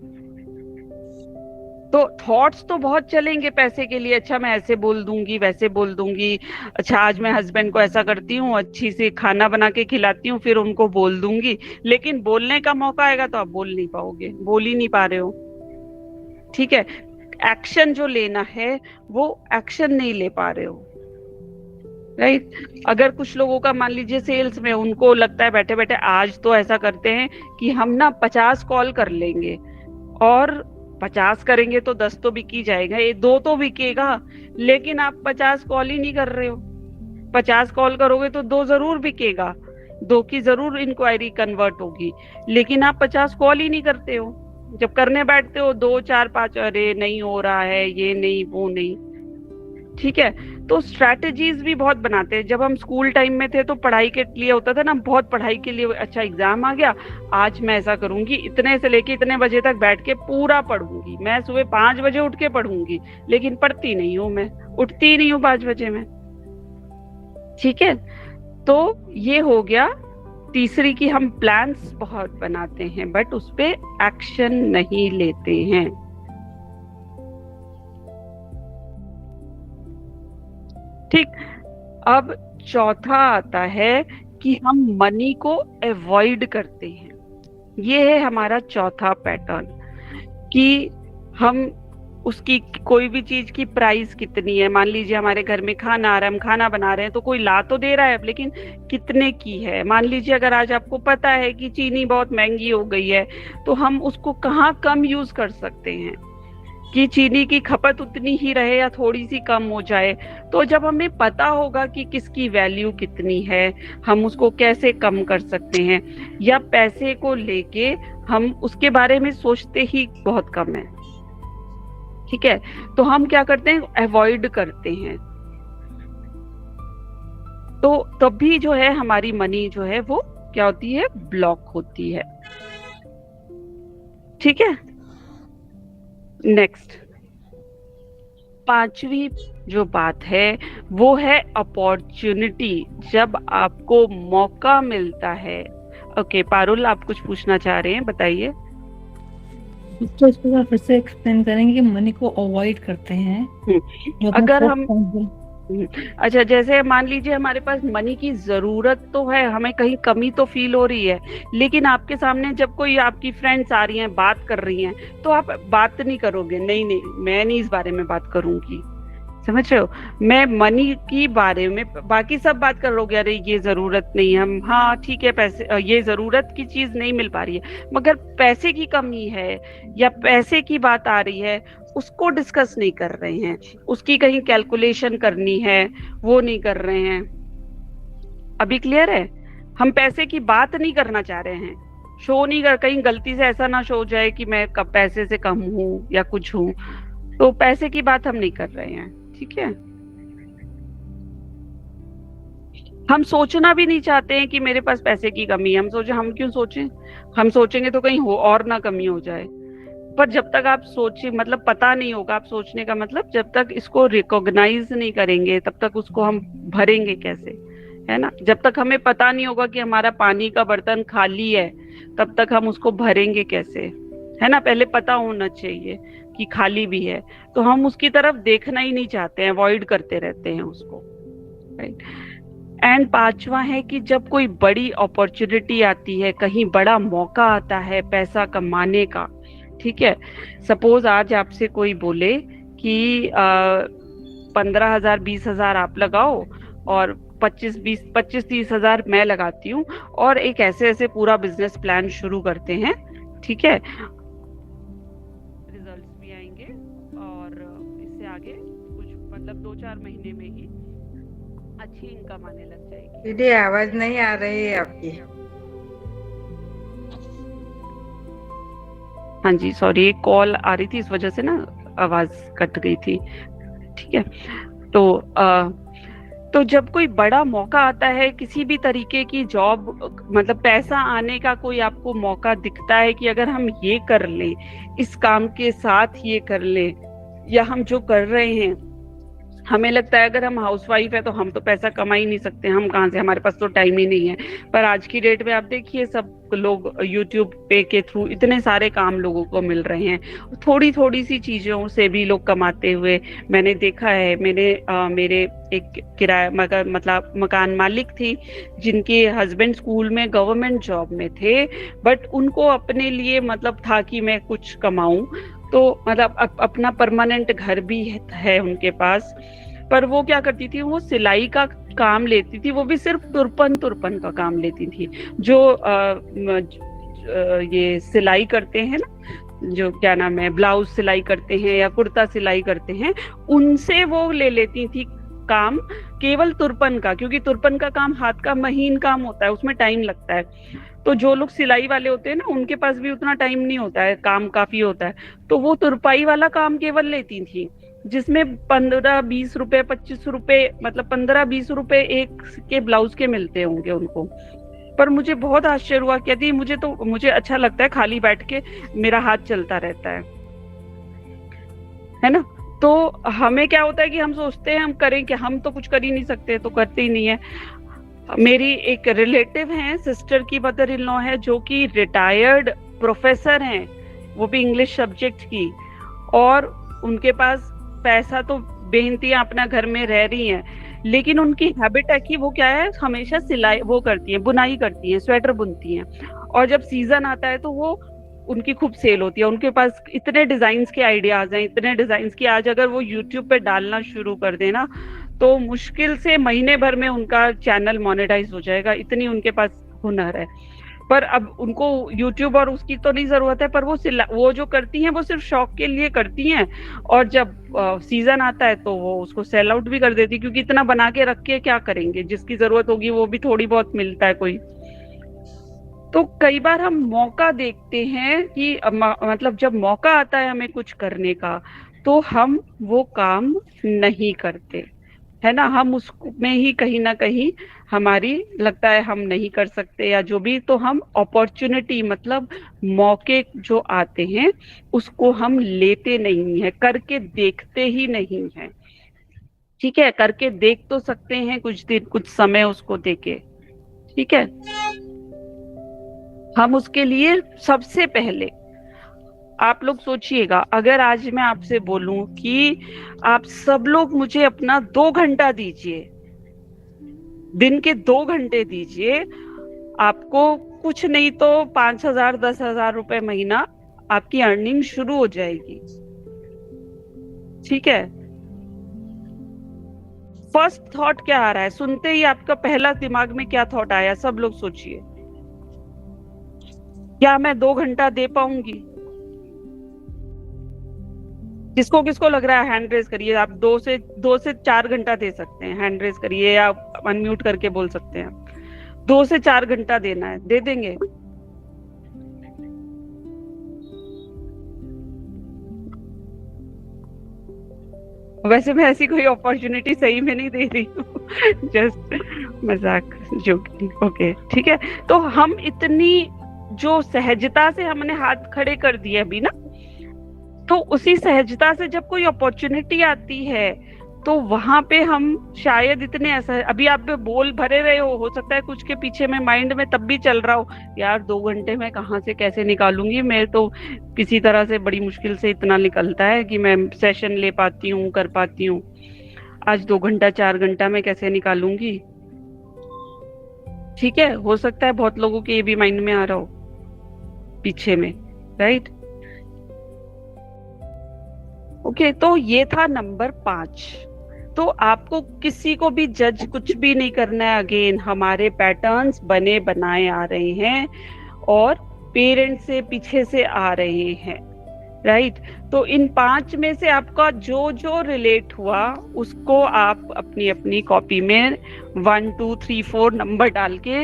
Speaker 2: तो थॉट्स तो बहुत चलेंगे पैसे के लिए, अच्छा मैं ऐसे बोल दूंगी, वैसे बोल दूंगी, अच्छा आज मैं हस्बैंड को ऐसा करती हूँ, अच्छी सी खाना बना के खिलाती हूँ, फिर उनको बोल दूंगी। लेकिन बोलने का मौका आएगा तो आप बोल नहीं पाओगे, बोल ही नहीं पा रहे हो, ठीक है। एक्शन जो लेना है वो एक्शन नहीं ले पा रहे हो, राइट। अगर कुछ लोगों का मान लीजिए सेल्स में, उनको लगता है बैठे बैठे आज तो ऐसा करते हैं कि हम ना 50 कॉल कर लेंगे, और 50 करेंगे तो 10 तो बिक ही जाएगा, ये 2 तो बिकेगा, लेकिन आप 50 कॉल ही नहीं कर रहे हो। 50 कॉल करोगे तो 2 जरूर बिकेगा, 2 की जरूर इंक्वायरी कन्वर्ट होगी, लेकिन आप 50 कॉल ही नहीं करते हो। जब करने बैठते हो 2 4 5, अरे नहीं हो रहा है, ये नहीं वो नहीं। ठीक है, तो स्ट्रैटेजीज भी बहुत बनाते हैं। जब हम स्कूल टाइम में थे तो पढ़ाई के लिए होता था ना, बहुत पढ़ाई के लिए, अच्छा एग्जाम आ गया, आज मैं ऐसा करूंगी, इतने से लेके इतने बजे तक बैठ के पूरा पढ़ूंगी, मैं सुबह 5 बजे उठ के पढ़ूंगी, लेकिन पढ़ती नहीं हूँ, मैं उठती ही नहीं हूँ 5 बजे में। ठीक है, तो ये हो गया तीसरी की हम प्लान्स बहुत बनाते हैं बट उस पे एक्शन नहीं लेते हैं। ठीक, अब चौथा आता है कि हम मनी को अवॉइड करते हैं। ये है हमारा चौथा पैटर्न कि हम उसकी कोई भी चीज की प्राइस कितनी है, मान लीजिए हमारे घर में खाना आ रहा है, हम खाना बना रहे हैं तो कोई ला तो दे रहा है, लेकिन कितने की है। मान लीजिए अगर आज आपको पता है कि चीनी बहुत महंगी हो गई है, तो हम उसको कहाँ कम यूज कर सकते हैं कि चीनी की खपत उतनी ही रहे या थोड़ी सी कम हो जाए। तो जब हमें पता होगा कि किसकी वैल्यू कितनी है, हम उसको कैसे कम कर सकते हैं, या पैसे को लेके हम उसके बारे में सोचते ही बहुत कम है। ठीक है, तो हम क्या करते हैं, अवॉइड करते हैं। तो तभी जो है हमारी मनी जो है वो क्या होती है, ब्लॉक होती है। ठीक है, नेक्स्ट पांचवी जो बात है वो है अपॉर्चुनिटी, जब आपको मौका मिलता है। ओके पारुल, आप कुछ पूछना चाह रहे हैं, बताइए।
Speaker 6: तो इसको आप फिर से एक्सप्लेन करेंगे कि मनी को अवॉइड करते हैं।
Speaker 2: अगर हम अच्छा, जैसे मान लीजिए हमारे पास मनी की जरूरत तो है, हमें कहीं कमी तो फील हो रही है, लेकिन आपके सामने जब कोई आपकी फ्रेंड्स आ रही हैं, बात कर रही हैं, तो आप बात नहीं करोगे, नहीं नहीं मैं नहीं इस बारे में बात करूंगी, समझ रहे हो। मैं मनी की बारे में, बाकी सब बात कर लोगे, अरे ये जरूरत नहीं है, हम हाँ ठीक है पैसे, ये जरूरत की चीज नहीं मिल पा रही है, मगर पैसे की कमी है या पैसे की बात आ रही है, उसको डिस्कस नहीं कर रहे हैं, उसकी कहीं कैलकुलेशन करनी है वो नहीं कर रहे हैं। अभी क्लियर है, हम पैसे की बात नहीं करना चाह रहे हैं, शो नहीं कर, कहीं गलती से ऐसा ना शो हो जाए कि मैं पैसे से कम हूं या कुछ हूं, तो पैसे की बात हम नहीं कर रहे हैं। ठीक है, हम सोचना भी नहीं चाहते हैं कि मेरे पास पैसे की कमी है। हम क्यों सोचें, हम सोचेंगे तो कहीं हो और ना कमी हो जाए। पर जब तक आप सोचे, मतलब पता नहीं होगा, आप सोचने का मतलब जब तक इसको रिकॉग्नाइज नहीं करेंगे तब तक उसको हम भरेंगे कैसे, है ना। जब तक हमें पता नहीं होगा कि हमारा पानी का बर्तन खाली है तब तक हम उसको भरेंगे कैसे, है ना। पहले पता होना चाहिए कि खाली भी है, तो हम उसकी तरफ देखना ही नहीं चाहते हैं, अवॉइड करते रहते हैं उसको, राइट। एंड पांचवा है कि जब कोई बड़ी अपॉर्चुनिटी आती है, कहीं बड़ा मौका आता है पैसा कमाने का, ठीक है, सपोज आज आपसे कोई बोले कि 15,000 20,000 आप लगाओ और 25-30 हजार मैं लगाती हूँ, और एक ऐसे ऐसे पूरा बिजनेस प्लान शुरू करते हैं। ठीक है, रिजल्ट्स भी आएंगे और इससे आगे कुछ मतलब 2-4 महीने में ही अच्छी इनकम आने लग जाएगी।
Speaker 7: दीदी आवाज नहीं आ रही है आपकी।
Speaker 2: हाँ जी, सॉरी, एक कॉल आ रही थी इस वजह से ना आवाज कट गई थी। ठीक है, तो जब कोई बड़ा मौका आता है, किसी भी तरीके की जॉब, मतलब पैसा आने का कोई आपको मौका दिखता है कि अगर हम ये कर लें, इस काम के साथ ये कर लें, या हम जो कर रहे हैं, हमें लगता है अगर हम हाउसवाइफ है तो हम तो पैसा कमा ही नहीं सकते, हम कहाँ से, हमारे पास तो टाइम ही नहीं है। पर आज की डेट में आप देखिए, सब लोग यूट्यूब पे के थ्रू इतने सारे काम लोगों को मिल रहे हैं, थोड़ी थोड़ी सी चीजों से भी लोग कमाते हुए मैंने देखा है। मेरे एक किराया मतलब मकान मालिक थी जिनके हस्बैंड स्कूल में गवर्नमेंट जॉब में थे, बट उनको अपने लिए मतलब था कि मैं कुछ कमाऊं, तो मतलब अपना परमानेंट घर भी है उनके पास, पर वो क्या करती थी, वो सिलाई का काम लेती थी वो भी सिर्फ तुरपन का काम लेती थी। जो ये सिलाई करते हैं ना, जो क्या नाम है, ब्लाउज सिलाई करते हैं या कुर्ता सिलाई करते हैं, उनसे वो ले लेती थी काम, केवल तुरपन का, क्योंकि तुरपन का काम हाथ का महीन काम होता है, उसमें टाइम लगता है। तो जो लोग सिलाई वाले होते हैं ना, उनके पास भी उतना टाइम नहीं होता है, काम काफी होता है, तो वो तुरपाई वाला काम केवल लेती थी, जिसमें 15-20 रुपए, 25 रुपए, मतलब 15-20 रुपए एक के ब्लाउज के मिलते होंगे उनको। पर मुझे बहुत आश्चर्य हुआ, कहती मुझे अच्छा लगता है खाली बैठ के मेरा हाथ चलता रहता है ना। तो हमें क्या होता है कि हम सोचते हैं हम करें कि हम तो कुछ कर ही नहीं सकते, तो करते ही नहीं है। मेरी एक रिलेटिव है, सिस्टर की मदर इन लॉ है, जो कि रिटायर्ड प्रोफेसर हैं, वो भी इंग्लिश सब्जेक्ट की, और उनके पास पैसा तो बेहनतियां अपना घर में रह रही हैं, लेकिन उनकी हैबिट है कि वो क्या है, हमेशा सिलाई वो करती हैं, बुनाई करती हैं, स्वेटर बुनती हैं, और जब सीजन आता है तो वो उनकी खूब सेल होती है। उनके पास इतने डिजाइन्स के आइडियाज हैं, इतने डिजाइन्स की, आज अगर वो यूट्यूब पे डालना शुरू कर देना तो मुश्किल से महीने भर में उनका चैनल मोनेटाइज हो जाएगा, इतनी उनके पास हुनर है। पर अब उनको यूट्यूब और उसकी तो नहीं जरूरत है, पर वो जो करती हैं वो सिर्फ शौक के लिए करती हैं, और जब सीजन आता है तो वो उसको सेल आउट भी कर देती, क्योंकि इतना बना के रख के क्या करेंगे, जिसकी जरूरत होगी वो भी थोड़ी बहुत मिलता है कोई। तो कई बार हम मौका देखते हैं कि मतलब जब मौका आता है हमें कुछ करने का, तो हम वो काम नहीं करते, है ना। हम उसमें ही कहीं ना कहीं हमारी लगता है हम नहीं कर सकते या जो भी, तो हम अपॉर्चुनिटी, मतलब मौके जो आते हैं उसको हम लेते नहीं है, करके देखते ही नहीं है। ठीक है, करके देख तो सकते हैं कुछ दिन, कुछ समय उसको देके, ठीक है। हम उसके लिए सबसे पहले, आप लोग सोचिएगा, अगर आज मैं आपसे बोलूं कि आप सब लोग मुझे अपना 2 घंटा दीजिए, दिन के 2 घंटे दीजिए, आपको कुछ नहीं तो 5,000 10,000 रुपए महीना आपकी अर्निंग शुरू हो जाएगी, ठीक है। फर्स्ट थॉट क्या आ रहा है, सुनते ही आपका पहला दिमाग में क्या थॉट आया, सब लोग सोचिए, क्या मैं 2 घंटा दे पाऊंगी? किसको किसको लग रहा है, हैंड रेज करिए। आप 2 से 4 घंटा दे सकते हैं, हैंड रेज करिए या अनम्यूट करके बोल सकते हैं। 2 से 4 घंटा देना है, दे देंगे? वैसे मैं ऐसी कोई अपॉर्चुनिटी सही में नहीं दे रही हूँ, जस्ट मजाक, जोकिंग, ओके, ठीक है। तो हम इतनी जो सहजता से हमने हाथ खड़े कर दिए अभी ना, तो उसी सहजता से जब कोई अपॉर्चुनिटी आती है तो वहां पे हम शायद इतने, ऐसा अभी आप बोल भरे रहे हो सकता है कुछ के पीछे में माइंड में तब भी चल रहा हो, यार 2 घंटे में कहाँ से कैसे निकालूंगी, मैं तो किसी तरह से बड़ी मुश्किल से इतना निकलता है कि मैं सेशन ले पाती हूँ, कर पाती हूँ, आज 2 घंटा 4 घंटा में कैसे निकालूंगी। ठीक है, हो सकता है बहुत लोगों के ये भी माइंड में आ रहा हो पीछे में, राइट। ओके, तो ये था नंबर 5। तो आपको किसी को भी जज कुछ भी नहीं करना है। अगेन हमारे पैटर्न्स बने बनाए आ रहे हैं और पेरेंट्स से पीछे से आ रहे हैं, राइट। तो इन 5 में से आपका जो जो रिलेट हुआ उसको आप अपनी अपनी कॉपी में 1 2 3 4 नंबर डाल के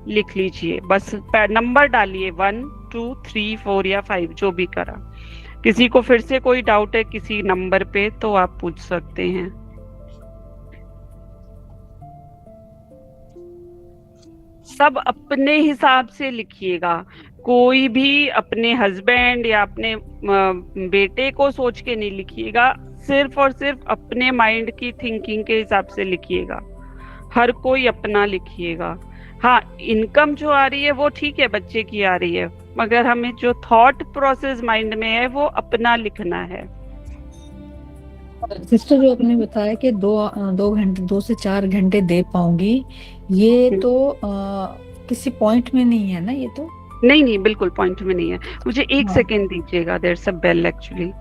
Speaker 2: लिख लीजिए। बस नंबर डालिए 1 2 3 4 या 5 जो भी करा। किसी को फिर से कोई डाउट है किसी नंबर पे तो आप पूछ सकते हैं। सब अपने हिसाब से लिखिएगा, कोई भी अपने हस्बैंड या अपने बेटे को सोच के नहीं लिखिएगा, सिर्फ और सिर्फ अपने माइंड की थिंकिंग के हिसाब से लिखिएगा। हर कोई अपना लिखिएगा। हाँ, इनकम जो आ रही है वो ठीक है, बच्चे की आ रही है, मगर हमें जो थॉट प्रोसेस माइंड में है वो अपना लिखना है।
Speaker 6: सिस्टर जो आपने बताया कि 2 से 4 घंटे दे पाऊंगी, ये तो किसी पॉइंट में नहीं है ना, ये तो
Speaker 2: नहीं बिल्कुल पॉइंट में नहीं है। मुझे 1 सेकेंड दीजिएगा, there is a bell actually.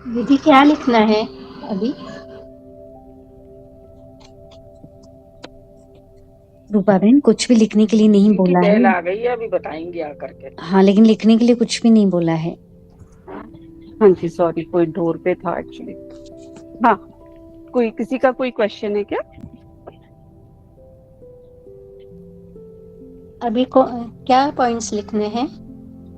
Speaker 1: दीदी क्या लिखना है अभी? रूपा बहन कुछ भी लिखने के लिए नहीं
Speaker 3: उनकी
Speaker 1: बोला
Speaker 3: बेल
Speaker 1: है।
Speaker 3: आ गई है, अभी बताएंगे आकर के।
Speaker 1: हाँ लेकिन लिखने के लिए कुछ भी नहीं बोला है।
Speaker 2: हाँ जी सॉरी, कोई डोर पे था एक्चुअली। हाँ, कोई किसी का कोई क्वेश्चन है क्या?
Speaker 1: अभी क्या पॉइंट्स लिखने हैं?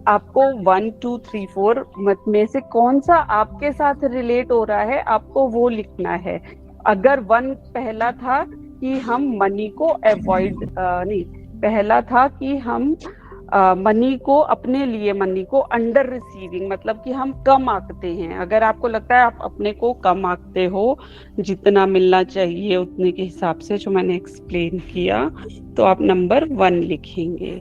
Speaker 2: आपको 1 2 3 4 मत में से कौन सा आपके साथ रिलेट हो रहा है, आपको वो लिखना है। अगर 1 पहला था कि हम मनी को अवॉइड नहीं, पहला था कि हम मनी को अपने लिए, मनी को अंडर रिसीविंग, मतलब कि हम कम आंकते हैं। अगर आपको लगता है आप अपने को कम आंकते हो, जितना मिलना चाहिए उतने के हिसाब से, जो मैंने एक्सप्लेन किया, तो आप नंबर 1 लिखेंगे।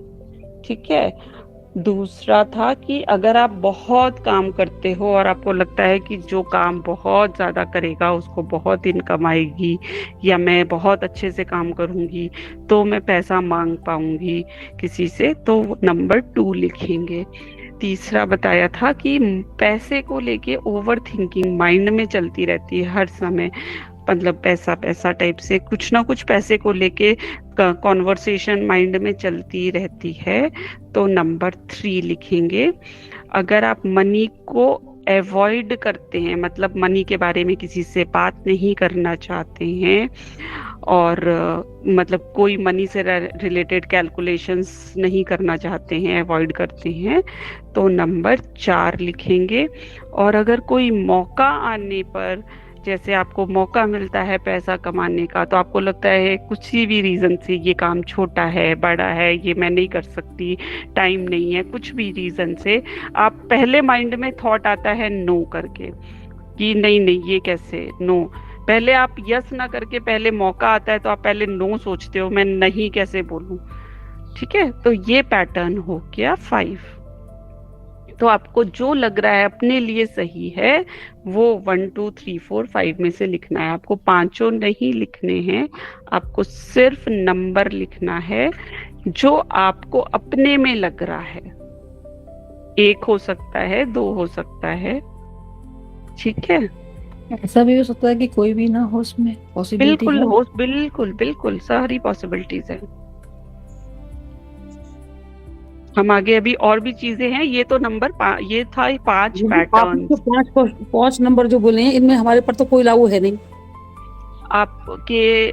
Speaker 2: ठीक है। दूसरा था कि अगर आप बहुत काम करते हो और आपको लगता है कि जो काम बहुत ज़्यादा करेगा उसको बहुत इनकम आएगी, या मैं बहुत अच्छे से काम करूँगी तो मैं पैसा मांग पाऊँगी किसी से, तो नंबर 2 लिखेंगे। तीसरा बताया था कि पैसे को लेके ओवर थिंकिंग माइंड में चलती रहती है हर समय, मतलब पैसा पैसा टाइप से कुछ ना कुछ पैसे को लेके कॉन्वर्सेशन माइंड में चलती रहती है, तो नंबर 3 लिखेंगे। अगर आप मनी को अवॉइड करते हैं, मतलब मनी के बारे में किसी से बात नहीं करना चाहते हैं, और मतलब कोई मनी से रिलेटेड कैलकुलेशंस नहीं करना चाहते हैं, अवॉइड करते हैं, तो नंबर 4 लिखेंगे। और अगर कोई मौका आने पर, जैसे आपको मौका मिलता है पैसा कमाने का, तो आपको लगता है कुछ भी रीजन से ये काम छोटा है, बड़ा है, ये मैं नहीं कर सकती, टाइम नहीं है, कुछ भी रीजन से, आप पहले माइंड में थॉट आता है नो करके, कि नहीं नहीं ये कैसे नो। पहले आप यस ना करके पहले मौका आता है तो आप पहले नो सोचते हो, मैं नहीं कैसे बोलूं। ठीक है, तो ये पैटर्न हो गया 5। तो आपको जो लग रहा है अपने लिए सही है वो 1 2 3 4 5 में से लिखना है। आपको पांचों नहीं लिखने हैं, आपको सिर्फ नंबर लिखना है जो आपको अपने में लग रहा है। 1 हो सकता है, 2 हो सकता है। ठीक है,
Speaker 6: ऐसा भी हो सकता है कि कोई भी ना हो, उसमें पॉसिबिलिटी
Speaker 2: बिल्कुल
Speaker 6: है।
Speaker 2: हो, बिल्कुल बिल्कुल सारी पॉसिबिलिटीज है। हम आगे अभी और भी चीजें हैं, ये तो नंबर ये था 5 पैटर्न।
Speaker 5: आपने जो पांच नंबर जो बोले हैं, इनमें हमारे पर तो कोई लागू है नहीं।
Speaker 2: आपके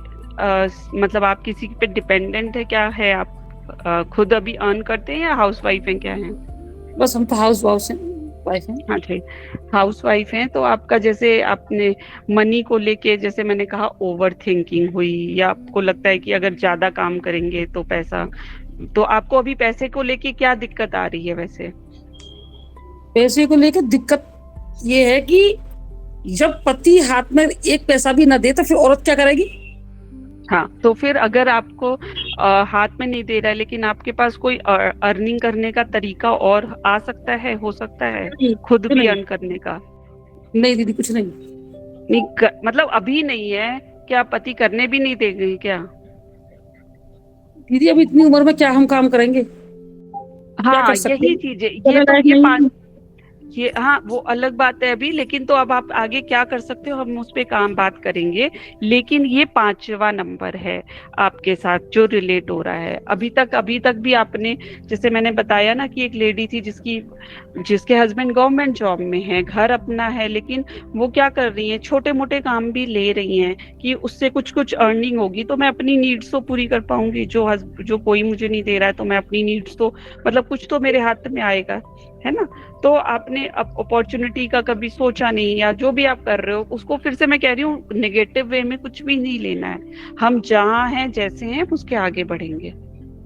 Speaker 2: मतलब आप किसी पे डिपेंडेंट है क्या है? आप खुद अभी अर्न करते हैं या हाउस वाइफ हैं, क्या हैं?
Speaker 5: बस हम तो हाउस वाइफ हैं।
Speaker 2: हाँ ठीक, हाउस वाइफ हैं। तो आपका जैसे आपने मनी को लेके, जैसे मैंने कहा, ओवर थिंकिंग हुई, या आपको लगता है कि अगर ज्यादा काम करेंगे तो पैसा, तो आपको अभी पैसे को लेके क्या दिक्कत आ रही है वैसे?
Speaker 5: पैसे को लेकर दिक्कत ये है कि जब पति हाथ में एक पैसा भी ना दे तो फिर औरत क्या करेगी?
Speaker 2: हाँ, तो फिर अगर आपको हाथ में नहीं दे रहा है, लेकिन आपके पास कोई अर्निंग करने का तरीका और आ सकता है, हो सकता है खुद भी अर्न करने का।
Speaker 5: नहीं दीदी, कुछ नहीं।
Speaker 2: नहीं मतलब अभी नहीं है क्या? पति करने भी नहीं देंगे क्या?
Speaker 5: दीदी अभी इतनी उम्र में क्या हम काम करेंगे?
Speaker 2: हाँ,
Speaker 5: कर सकते
Speaker 2: यही
Speaker 5: हैं?
Speaker 2: चीज है।
Speaker 5: चलो
Speaker 2: ये तो
Speaker 5: लाइफ
Speaker 2: ये
Speaker 5: नहीं।
Speaker 2: 5, ये हाँ वो अलग बात है अभी, लेकिन तो अब आप आगे क्या कर सकते हो हम उस पे काम बात करेंगे। लेकिन ये 5वां नंबर है आपके साथ जो रिलेट हो रहा है। अभी तक भी आपने, जैसे मैंने बताया ना कि एक लेडी थी जिसके हस्बैंड गवर्नमेंट जॉब में है, घर अपना है, लेकिन वो क्या कर रही है, छोटे मोटे काम भी ले रही हैं कि उससे कुछ अर्निंग होगी तो मैं अपनी नीड्स तो पूरी कर पाऊंगी। जो कोई मुझे नहीं दे रहा है तो मैं अपनी नीड्स तो, मतलब कुछ तो मेरे हाथ में आएगा, है ना। तो आपने अब अपॉर्चुनिटी का कभी सोचा नहीं, या जो भी आप कर रहे हो उसको, फिर से मैं कह रही हूँ, नेगेटिव वे में कुछ भी नहीं लेना है। हम जहाँ हैं, जैसे हैं, उसके आगे बढ़ेंगे।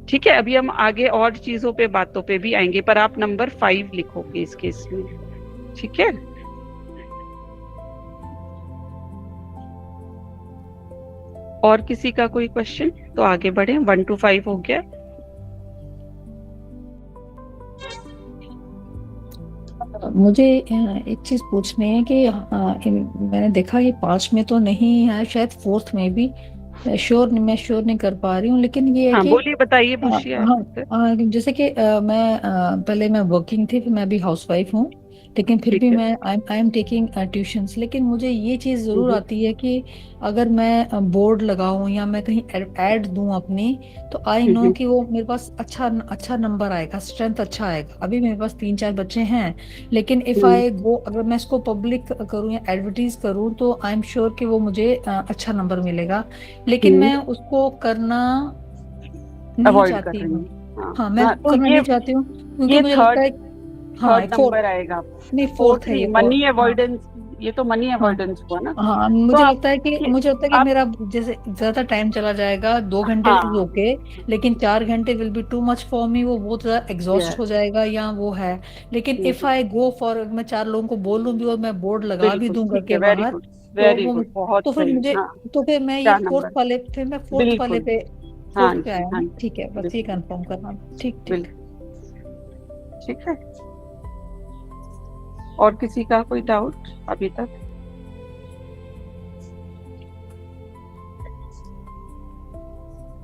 Speaker 2: ठीक है, अभी हम आगे और चीजों पे, बातों पे भी आएंगे, पर आप नंबर 5 लिखोगे इस केस में। ठीक है, और किसी का कोई क्वेश्चन? तो आगे बढ़े। 1 to 5 हो गया।
Speaker 6: मुझे एक चीज पूछनी है कि मैंने देखा ये 5 में तो नहीं है, शायद 4th में भी, मैं श्योर नहीं कर पा रही हूँ, लेकिन ये है
Speaker 2: हाँ
Speaker 6: कि
Speaker 2: बोलिए, बताइए, पूछिए।
Speaker 6: जैसे कि पहले मैं वर्किंग थी, फिर मैं अभी हाउस वाइफ हूँ, लेकिन फिर
Speaker 2: ठीक
Speaker 6: भी
Speaker 2: है।
Speaker 6: मैं आई एम टेकिंग ट्यूशंस। लेकिन मुझे ये चीज़ ज़रूर आती है कि अगर मैं बोर्ड लगाऊं या मैं कहीं ऐड दूं अपनी, तो आई नो कि वो मेरे पास अच्छा नंबर आएगा, स्ट्रेंथ अच्छा आएगा। अभी मेरे पास 3-4 बच्चे हैं, लेकिन इफ आई गो, अगर मैं इसको पब्लिक करूं या एडवर्टीज करूं, तो आई एम श्योर कि वो मुझे अच्छा नंबर मिलेगा। लेकिन मैं उसको करना नहीं
Speaker 2: अवॉइड कर
Speaker 6: चाहती
Speaker 2: रही
Speaker 6: हूँ।
Speaker 2: हूँ।
Speaker 6: हाँ, मैं
Speaker 2: तो
Speaker 6: करना नहीं चाहती हूँ क्योंकि
Speaker 2: ये
Speaker 6: मुझे लगता
Speaker 2: थर्ड
Speaker 6: है, हाँ
Speaker 2: थर्ड
Speaker 6: फोर्थ,
Speaker 2: नंबर आएगा।
Speaker 6: नहीं
Speaker 2: फोर्थ
Speaker 6: फोर्थ है
Speaker 2: नहीं,
Speaker 6: ये,
Speaker 2: मनी
Speaker 6: फोर्थ। हाँ
Speaker 2: अवॉइडेंस, ये तो मनी
Speaker 6: हाँ
Speaker 2: अवॉइडेंस हुआ ना।
Speaker 6: हाँ,
Speaker 2: तो
Speaker 6: मुझे
Speaker 2: आप
Speaker 6: लगता है कि
Speaker 2: ये आप
Speaker 6: मेरा जैसे ज्यादा टाइम चला जाएगा, 2 घंटे इज
Speaker 2: हाँ,
Speaker 6: ओके, लेकिन 4 घंटे will be too much for me, वो बहुत ज्यादा एग्जॉस्ट
Speaker 2: यस,
Speaker 6: हो जाएगा या वो है। लेकिन इफ आई गो फॉर, मैं 4 लोगों को बोल लूँ भी और मैं बोर्ड लगा भी
Speaker 2: बिल्कुल
Speaker 6: दूं घर
Speaker 2: ठीक है,
Speaker 6: के
Speaker 2: वेरी
Speaker 6: बाहर,
Speaker 2: गुड,
Speaker 6: तो
Speaker 2: वेरी
Speaker 6: वो
Speaker 2: गुड, बहुत
Speaker 6: तो फिर
Speaker 2: सही।
Speaker 6: मुझे,
Speaker 2: हाँ,
Speaker 6: तो फिर मैं ये
Speaker 2: 4 नंबर,
Speaker 6: फोर्थ वाले
Speaker 2: बिल्कुल।
Speaker 6: पे,
Speaker 2: हाँ
Speaker 6: फोर्थ पे
Speaker 2: जी,
Speaker 6: आया
Speaker 2: हाँ
Speaker 6: ना।
Speaker 2: जी,
Speaker 6: ठीक है, बस ये
Speaker 2: बिल्कुल,
Speaker 6: कंफर्म करना। ठीक ठीक।
Speaker 2: बिल्कुल ठीक है। और किसी का कोई डाउट अभी तक?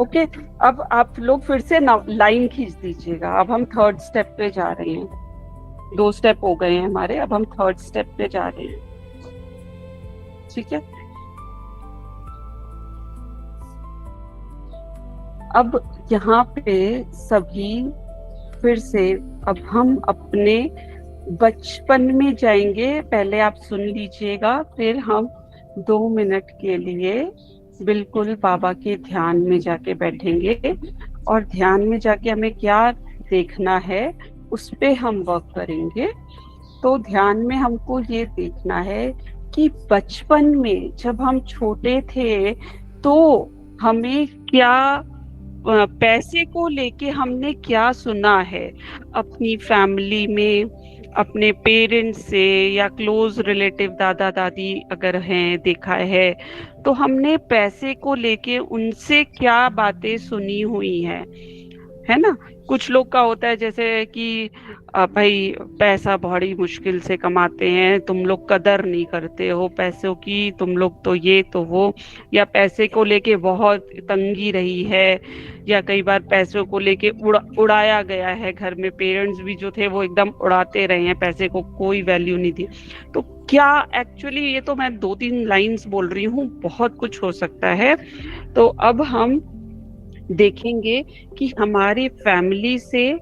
Speaker 2: ओके, अब आप लोग फिर से लाइन खींच दीजिएगा। अब हम थर्ड स्टेप पे जा रहे हैं। 2 स्टेप हो गए हैं हमारे, अब हम थर्ड स्टेप पे जा रहे हैं। ठीक है। अब यहाँ पे सभी फिर से, अब हम अपने बचपन में जाएंगे। पहले आप सुन लीजिएगा, फिर हम 2 मिनट के लिए बिल्कुल बाबा के ध्यान में जाके बैठेंगे, और ध्यान में जाके हमें क्या देखना है उस पे हम वर्क करेंगे। तो ध्यान में हमको ये देखना है कि बचपन में जब हम छोटे थे तो हमें क्या, पैसे को लेके हमने क्या सुना है अपनी फैमिली में, अपने पेरेंट्स से या क्लोज रिलेटिव, दादा दादी अगर हैं, देखा है तो हमने पैसे को लेके उनसे क्या बातें सुनी हुई है ना। कुछ लोग का होता है जैसे कि भाई पैसा बड़ी मुश्किल से कमाते हैं, तुम लोग कदर नहीं करते हो पैसों की, तुम लोग तो ये तो वो, या पैसे को लेके बहुत तंगी रही है, या कई बार पैसों को लेके उड़ाया गया है घर में। पेरेंट्स भी जो थे वो एकदम उड़ाते रहे हैं, पैसे को कोई वैल्यू नहीं दी। तो क्या एक्चुअली, ये तो मैं 2-3 लाइंस बोल रही हूँ, बहुत कुछ हो सकता है। तो अब हम देखेंगे कि हमारी फैमिली से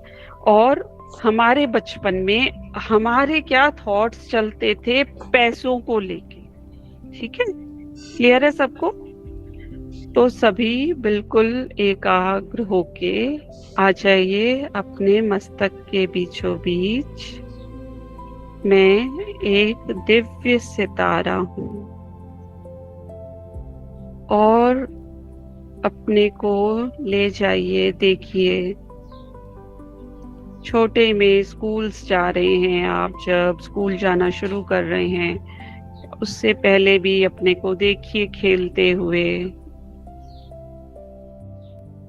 Speaker 2: और हमारे बचपन में हमारे क्या थॉट्स चलते थे पैसों को लेके। ठीक है, क्लियर है सबको? तो सभी बिल्कुल एकाग्र होके आ जाइए अपने मस्तक के बीचों बीच। मैं एक दिव्य सितारा हूँ, और अपने को ले जाइए। देखिए, छोटे में स्कूल्स जा रहे हैं आप, जब स्कूल जाना शुरू कर रहे हैं उससे पहले भी अपने को देखिए खेलते हुए,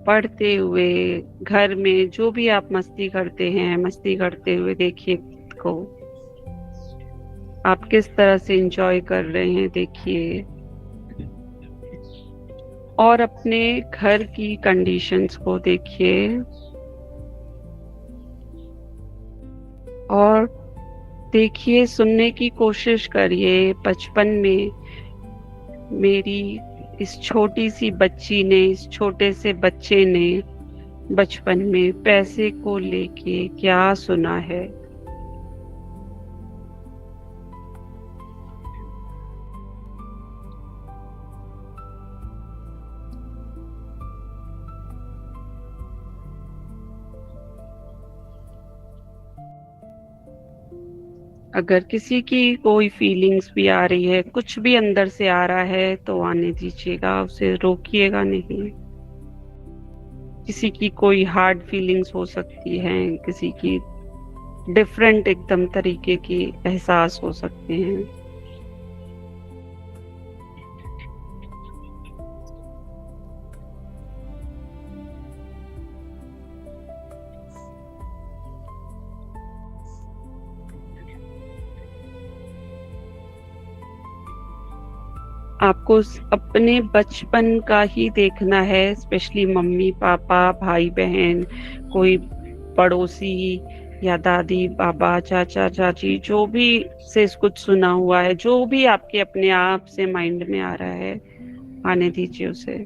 Speaker 2: पढ़ते हुए, घर में जो भी आप मस्ती करते हैं, मस्ती करते हुए देखिए खुद को, आप किस तरह से एंजॉय कर रहे हैं देखिए। और अपने घर की कंडीशंस को देखिए, और देखिए, सुनने की कोशिश करिए। बचपन में मेरी इस छोटी सी बच्ची ने, इस छोटे से बच्चे ने बचपन में पैसे को लेके क्या सुना है। अगर किसी की कोई फीलिंग्स भी आ रही है, कुछ भी अंदर से आ रहा है, तो आने दीजिएगा, उसे रोकिएगा नहीं। किसी की कोई हार्ड फीलिंग्स हो सकती हैं, किसी की डिफरेंट एकदम तरीके की एहसास हो सकते हैं। आपको अपने बचपन का ही देखना है, स्पेशली मम्मी पापा, भाई बहन, कोई पड़ोसी, या दादी बाबा चाचा चाची जो भी से कुछ सुना हुआ है, जो भी आपके अपने आप से माइंड में आ रहा है, आने दीजिए उसे।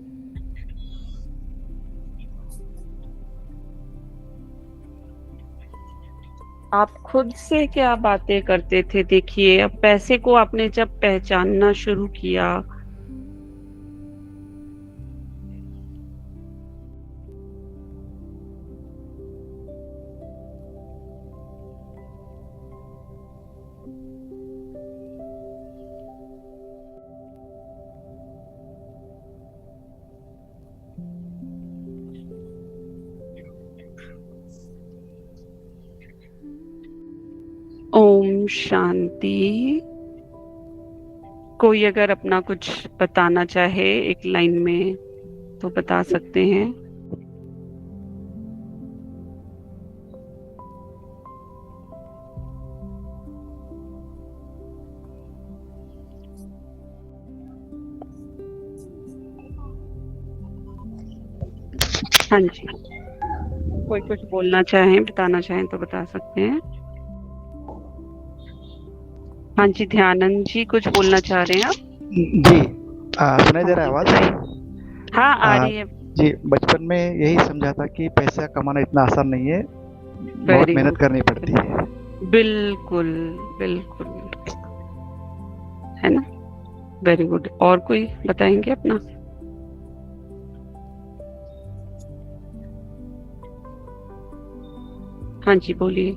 Speaker 2: आप खुद से क्या बातें करते थे? देखिए, अब पैसे को आपने जब पहचानना शुरू किया, ओम शांति। कोई अगर अपना कुछ बताना चाहे एक लाइन में तो बता सकते हैं। हाँ जी, कोई कुछ बोलना चाहें, बताना चाहें तो बता सकते हैं। हाँ जी, ध्यानंद जी कुछ बोलना चाह रहे हैं आप?
Speaker 8: जी, सुनाई दे रहा है आवाज?
Speaker 2: हाँ, आ रही है।
Speaker 8: जी, बचपन में यही समझा था कि पैसा कमाना इतना आसान नहीं है, बहुत
Speaker 2: वेरी
Speaker 8: मेहनत
Speaker 2: गुड,
Speaker 8: करनी पड़ती है।
Speaker 2: बिल्कुल बिल्कुल, है ना? Very good. और कोई बताएंगे अपना? हाँ जी, बोलिए।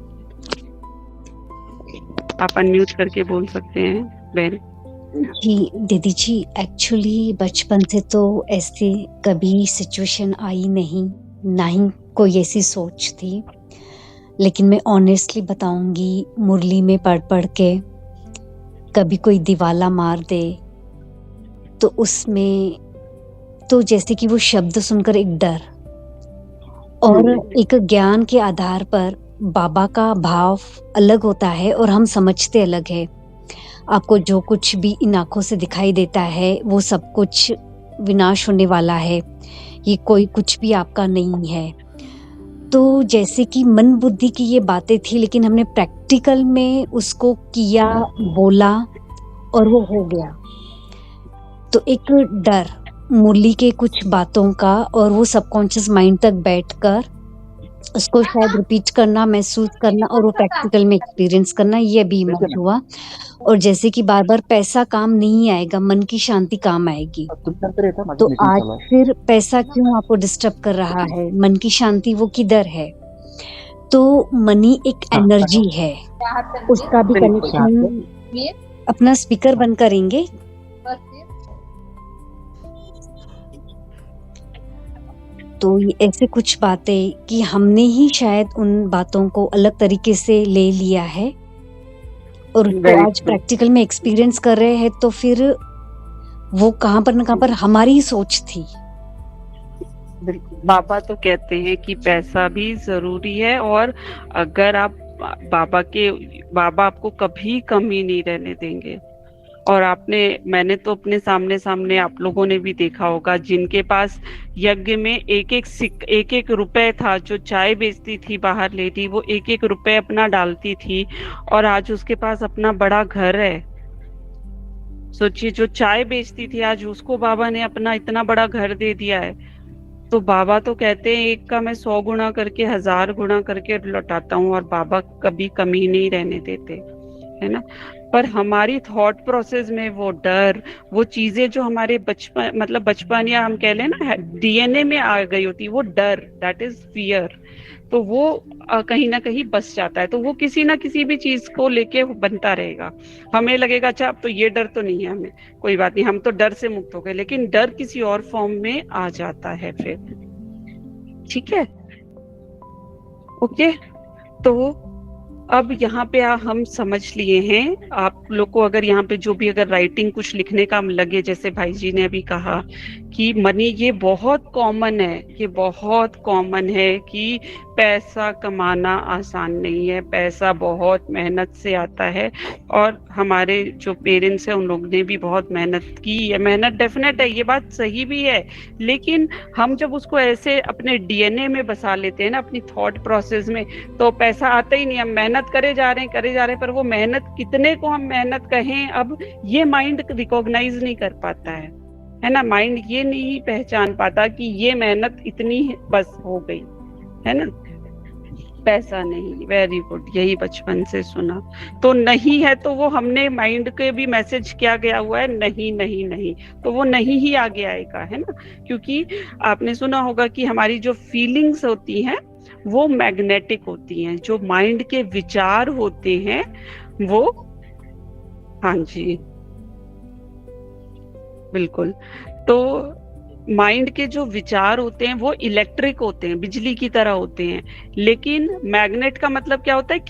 Speaker 2: आप अनम्यूट करके बोल सकते हैं बहन।
Speaker 1: जी दीदी जी, एक्चुअली बचपन से तो ऐसे कभी सिचुएशन आई नहीं, ना ही कोई ऐसी सोच थी। लेकिन मैं ऑनेस्टली बताऊंगी, मुरली में पढ़ पढ़ के कभी कोई दिवाला मार दे तो उसमें तो जैसे कि वो शब्द सुनकर एक डर और एक ज्ञान के आधार पर बाबा का भाव अलग होता है और हम समझते अलग है। आपको जो कुछ भी इन आंखों से दिखाई देता है वो सब कुछ विनाश होने वाला है, ये कोई कुछ भी आपका नहीं है। तो जैसे कि मन बुद्धि की ये बातें थी, लेकिन हमने प्रैक्टिकल में उसको किया, बोला और वो हो गया। तो एक डर मुरली के कुछ बातों का और वो सबकॉन्शियस माइंड तक बैठकर उसको शायद रिपीट करना, महसूस करना और वो प्रैक्टिकल में एक्सपीरियंस करना, ये अभी इमर्ज हुआ। और जैसे कि बार बार पैसा काम नहीं आएगा, मन की शांति काम आएगी। तो आज फिर पैसा क्यों आपको डिस्टर्ब कर रहा है? मन की शांति वो किधर है? तो मनी एक एनर्जी है, उसका भी कनेक्शन। अपना स्पीकर बंद करेंगे? तो ये ऐसे कुछ बातें कि हमने ही शायद उन बातों को अलग तरीके से ले लिया है और उसको आज प्रैक्टिकल में एक्सपीरियंस कर रहे हैं, तो फिर वो कहाँ पर न कहाँ पर हमारी ही सोच थी।
Speaker 2: बिल्कुल, बाबा तो कहते हैं कि पैसा भी जरूरी है और अगर आप बाबा आपको कभी कमी नहीं रहने देंगे। और मैंने तो अपने सामने आप लोगों ने भी देखा होगा, जिनके पास यज्ञ में एक एक रुपए था, जो चाय बेचती थी बाहर लेडी, वो एक एक रुपए अपना डालती थी और आज उसके पास अपना बड़ा घर है। सोचिए, जो चाय बेचती थी आज उसको बाबा ने अपना इतना बड़ा घर दे दिया है। तो बाबा तो कहते हैं एक का मैं 100 गुना करके 1000 गुना करके लौटाता हूँ और बाबा कभी कमी नहीं रहने देते, है ना? पर हमारी थॉट प्रोसेस में वो डर, वो चीजें जो हमारे बचपन या हम कह लें ना डीएनए में आ गई होती, वो डर, दैट इज फियर। तो वो कहीं ना कहीं बस जाता है, तो वो किसी ना किसी भी चीज को लेके बनता रहेगा। हमें लगेगा अच्छा अब तो ये डर तो नहीं है, हमें कोई बात नहीं, हम तो डर से मुक्त हो गए, लेकिन डर किसी और फॉर्म में आ जाता है फिर। ठीक है, ओके। तो अब यहाँ पे हम समझ लिए हैं। आप लोग को अगर यहाँ पे जो भी अगर राइटिंग कुछ लिखने का लगे, जैसे भाई जी ने अभी कहा कि मनी, ये बहुत कॉमन है, ये बहुत कॉमन है कि पैसा कमाना आसान नहीं है, पैसा बहुत मेहनत से आता है और हमारे जो पेरेंट्स हैं उन लोग ने भी बहुत मेहनत की है। मेहनत डेफिनेट है, ये बात सही भी है, लेकिन हम जब उसको ऐसे अपने डीएनए में बसा लेते हैं ना, अपनी थॉट प्रोसेस में, तो पैसा आता ही नहीं। हम मेहनत करे जा रहे हैं, पर वो मेहनत कितने को हम मेहनत कहें, अब ये माइंड रिकॉग्नाइज नहीं कर पाता है ना। माइंड ये नहीं पहचान पाता कि ये मेहनत इतनी बस हो गई, है ना, पैसा नहीं। वेरी गुड, यही बचपन से सुना। तो नहीं है तो वो हमने माइंड के भी मैसेज किया गया हुआ है, नहीं नहीं नहीं, तो वो नहीं ही आगे आएगा, है ना। क्योंकि आपने सुना होगा कि हमारी जो फीलिंग्स होती हैं वो मैग्नेटिक होती हैं, जो माइंड के विचार होते हैं वो, हाँ जी बिल्कुल, तो माइंड के जो विचार होते हैं वो इलेक्ट्रिक होते हैं, बिजली की तरह होते हैं, लेकिन मैग्नेट का मतलब क्या होता है,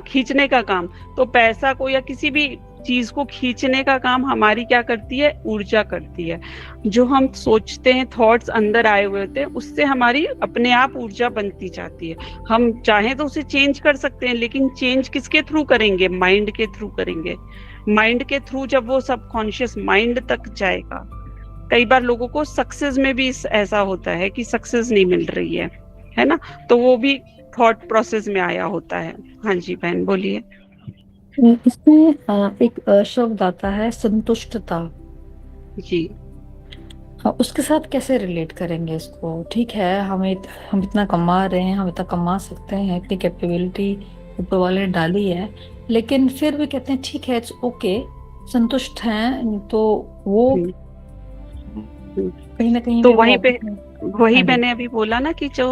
Speaker 2: खींचने का काम। तो पैसा को या किसी भी चीज को खींचने का काम हमारी क्या करती है, ऊर्जा करती है। जो हम सोचते हैं, थॉट्स अंदर आए हुए होते हैं, उससे हमारी अपने आप ऊर्जा बनती जाती है। हम चाहें तो उसे चेंज कर सकते हैं, लेकिन चेंज किसके थ्रू करेंगे, माइंड के थ्रू करेंगे। माइंड के थ्रू जब वो सबकॉन्शियस माइंड तक जाएगा। कई बार लोगों को सक्सेस में भी ऐसा होता है कि सक्सेस नहीं मिल रही है ना, तो वो भी थॉट प्रोसेस में आया होता है। हाँ जी बहन बोलिए।
Speaker 6: इसमें एक शब्द आता है संतुष्टता,
Speaker 2: जी
Speaker 6: उसके साथ कैसे रिलेट करेंगे इसको? ठीक है, हम इतना कमा रहे हैं, हम इतना कमा सकते हैं, इतनी कैपेबिलिटी ऊपर वाले ने डाली है, लेकिन फिर भी कहते हैं ठीक है, इट्स ओके, संतुष्ट हैं, तो वो कहीं ना कहीं
Speaker 2: तो
Speaker 6: पे
Speaker 2: वहीं पे वही
Speaker 6: हाँ जी।
Speaker 2: मैंने अभी बोला ना कि जो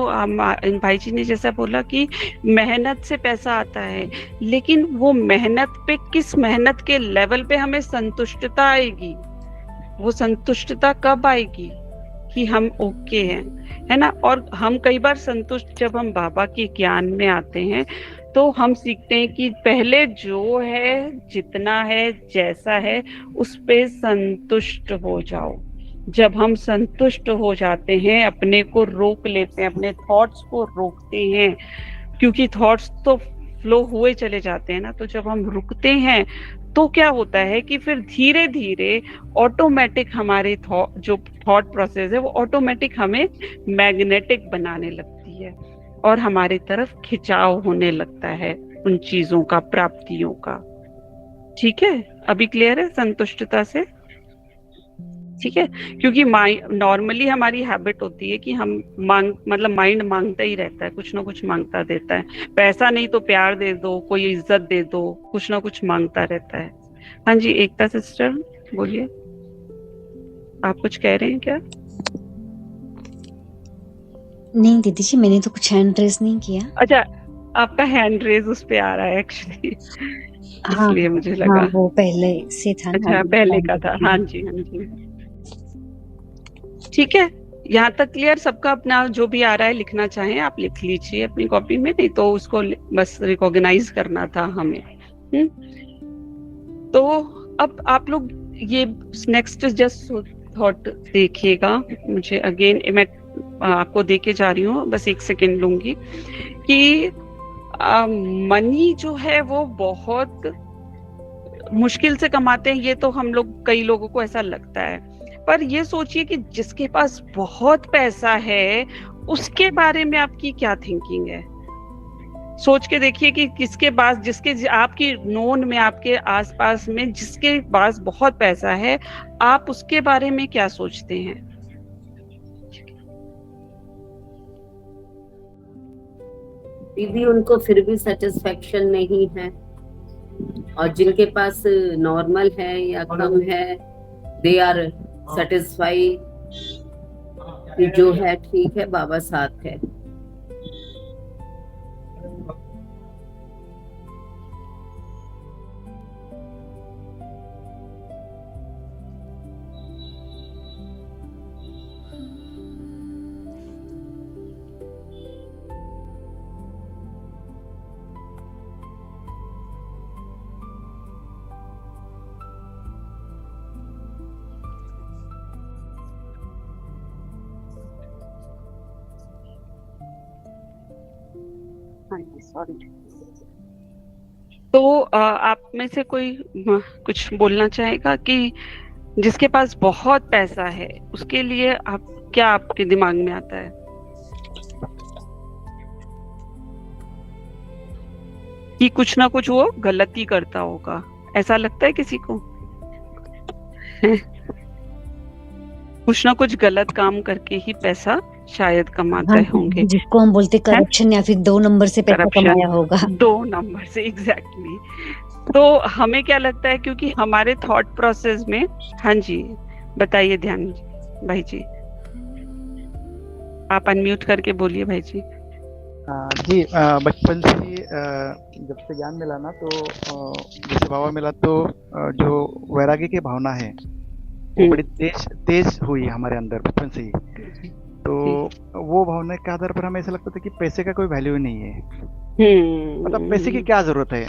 Speaker 2: इन भाई जी ने जैसा बोला कि मेहनत से पैसा आता है, लेकिन वो मेहनत पे, किस मेहनत के लेवल पे हमें संतुष्टता आएगी, वो संतुष्टता कब आएगी कि हम ओके हैं, है ना। और हम कई बार संतुष्ट, जब हम बाबा के ज्ञान में आते हैं तो हम सीखते हैं कि पहले जो है, जितना है, जैसा है, उस पे संतुष्ट हो जाओ। जब हम संतुष्ट हो जाते हैं, अपने को रोक लेते हैं, अपने थॉट्स को रोकते हैं, क्योंकि थॉट्स तो फ्लो हुए चले जाते हैं ना, तो जब हम रुकते हैं तो क्या होता है कि फिर धीरे धीरे ऑटोमेटिक हमारे जो थॉट प्रोसेस है वो ऑटोमेटिक हमें मैग्नेटिक बनाने लगती है और हमारी तरफ खिंचाव होने लगता है उन चीजों का, प्राप्तियों का। ठीक है, अभी क्लियर है संतुष्टता से? ठीक है, क्योंकि नॉर्मली हमारी हैबिट होती है कि हम मतलब माइंड मांगता ही रहता है, कुछ ना कुछ मांगता देता है। पैसा नहीं तो प्यार दे दो, कोई इज्जत दे दो, कुछ ना कुछ मांगता रहता है। हाँ जी एकता सिस्टर बोलिए, आप कुछ कह रहे हैं क्या?
Speaker 1: नहीं दीदी जी, मैंने तो कुछ हैंड रेज नहीं किया।
Speaker 2: अच्छा, आपका हैंड रेज उस पे आ रहा है एक्चुअली,
Speaker 1: हाँ
Speaker 2: इसलिए मुझे लगा।
Speaker 1: हाँ, वो पहले से था ना।
Speaker 2: अच्छा पहले का था, हाँ जी हाँ जी। ठीक है, यहाँ तक क्लियर सबका? अपना जो भी आ रहा है लिखना चाहें आप लिख लीजिए अपनी कॉपी में, नहीं तो उसको बस रिकॉग्नाइज करना था हमें। तो अब आप लोग ये नेक्स्ट जस्ट थॉट देखिएगा, मुझे अगेन मैं आपको दे के जा रही हूँ, बस 1 सेकेंड लूंगी, कि मनी जो है वो बहुत मुश्किल से कमाते हैं, ये तो हम लोग, कई लोगों को ऐसा लगता है, पर ये सोचिए कि जिसके पास बहुत पैसा है उसके बारे में आपकी क्या थिंकिंग है। सोच के देखिए कि किसके पास, जिसके आपकी नोन में, आपके आसपास में जिसके पास बहुत पैसा है, आप उसके बारे में क्या सोचते हैं?
Speaker 9: दीदी उनको फिर भी सेटिस्फेक्शन नहीं है, और जिनके पास नॉर्मल है या कम है, दे आर सेटिस्फाई, जो है ठीक है, बाबा साथ है।
Speaker 2: हाँ जी, सॉरी। तो आप में से कोई कुछ बोलना चाहेगा कि जिसके पास बहुत पैसा है उसके लिए आप क्या आपके दिमाग में आता है? कि कुछ ना कुछ वो गलती करता होगा, ऐसा लगता है किसी को? कुछ ना कुछ गलत काम करके ही पैसा शायद कमाते
Speaker 1: हाँ,
Speaker 2: होंगे,
Speaker 1: जिसको हम बोलते
Speaker 2: है?
Speaker 1: करप्शन या फिर 2 नंबर से पैसा
Speaker 2: करप्शन
Speaker 1: कमाया होगा।
Speaker 2: 2 नंबर से, एग्जैक्टली। तो हमें क्या लगता है, क्योंकि हमारे थॉट प्रोसेस में, हाँ जी बताइए ध्यान भाई जी, आप अनम्यूट करके बोलिए भाई जी।
Speaker 8: जी, बचपन से ही जब से ज्ञान मिला ना, तो जैसे बाबा मिला, तो जो वैराग्य की भावना है वो बड़ी तेज तेज हुई हमारे अंदर बचपन से ही। तो वो भावना के आधार पर हमें ऐसा लगता था कि पैसे का कोई वैल्यू ही नहीं है। मतलब पैसे की क्या जरूरत है,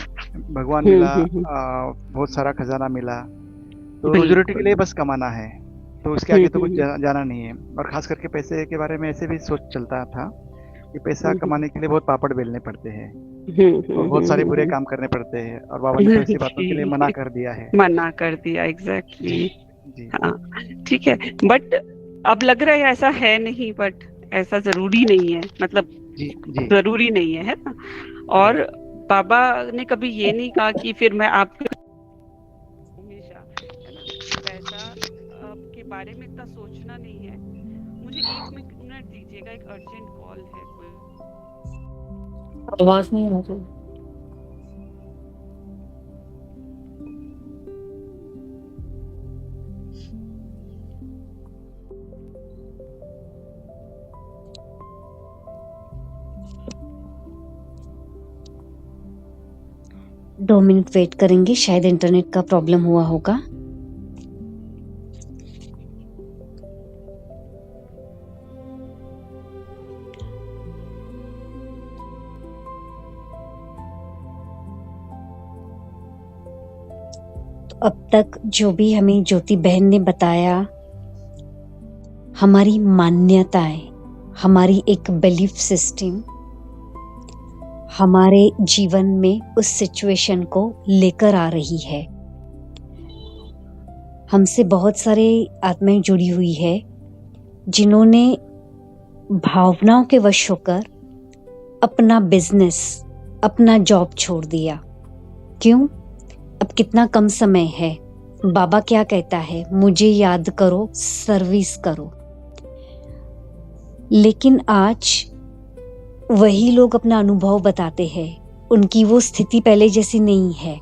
Speaker 8: भगवान मिला, बहुत सारा खजाना मिला, तो रोजी रोटी के लिए बस कमाना है, तो उसके आगे तो कुछ जाना नहीं है। और खास करके पैसे के बारे में ऐसे भी सोच चलता था कि पैसा कमाने के लिए बहुत पापड़ बेलने पड़ते हैं और बहुत सारे बुरे काम करने पड़ते हैं, और बाबा ने तो ऐसी बातों के लिए मना कर दिया है।
Speaker 2: मना कर दिया, एग्जैक्टली।
Speaker 8: जी
Speaker 2: हाँ ठीक है, बट अब लग रहा है ऐसा है नहीं, बट ऐसा जरूरी नहीं है, मतलब
Speaker 8: जी जी
Speaker 2: जरूरी नहीं है ना। और बाबा ने कभी ये नहीं कहा कि फिर मैं आपके हमेशा, है ना, पैसा के बारे में इतना सोचना नहीं है। मुझे 1 मिनट दीजिएगा, एक अर्जेंट कॉल है कोई।
Speaker 6: आवाज नहीं आ रही।
Speaker 1: दो मिनट वेट करेंगे, शायद इंटरनेट का प्रॉब्लम हुआ होगा। तो अब तक जो भी हमें ज्योति बहन ने बताया, हमारी मान्यताएं, हमारी एक बिलीफ सिस्टम हमारे जीवन में उस सिचुएशन को लेकर आ रही है। हमसे बहुत सारे आत्माएं जुड़ी हुई है जिन्होंने भावनाओं के वश होकर अपना बिजनेस, अपना जॉब छोड़ दिया। क्यों? अब कितना कम समय है, बाबा क्या कहता है, मुझे याद करो, सर्विस करो। लेकिन आज वही लोग अपना अनुभव बताते हैं, उनकी वो स्थिति पहले जैसी नहीं है।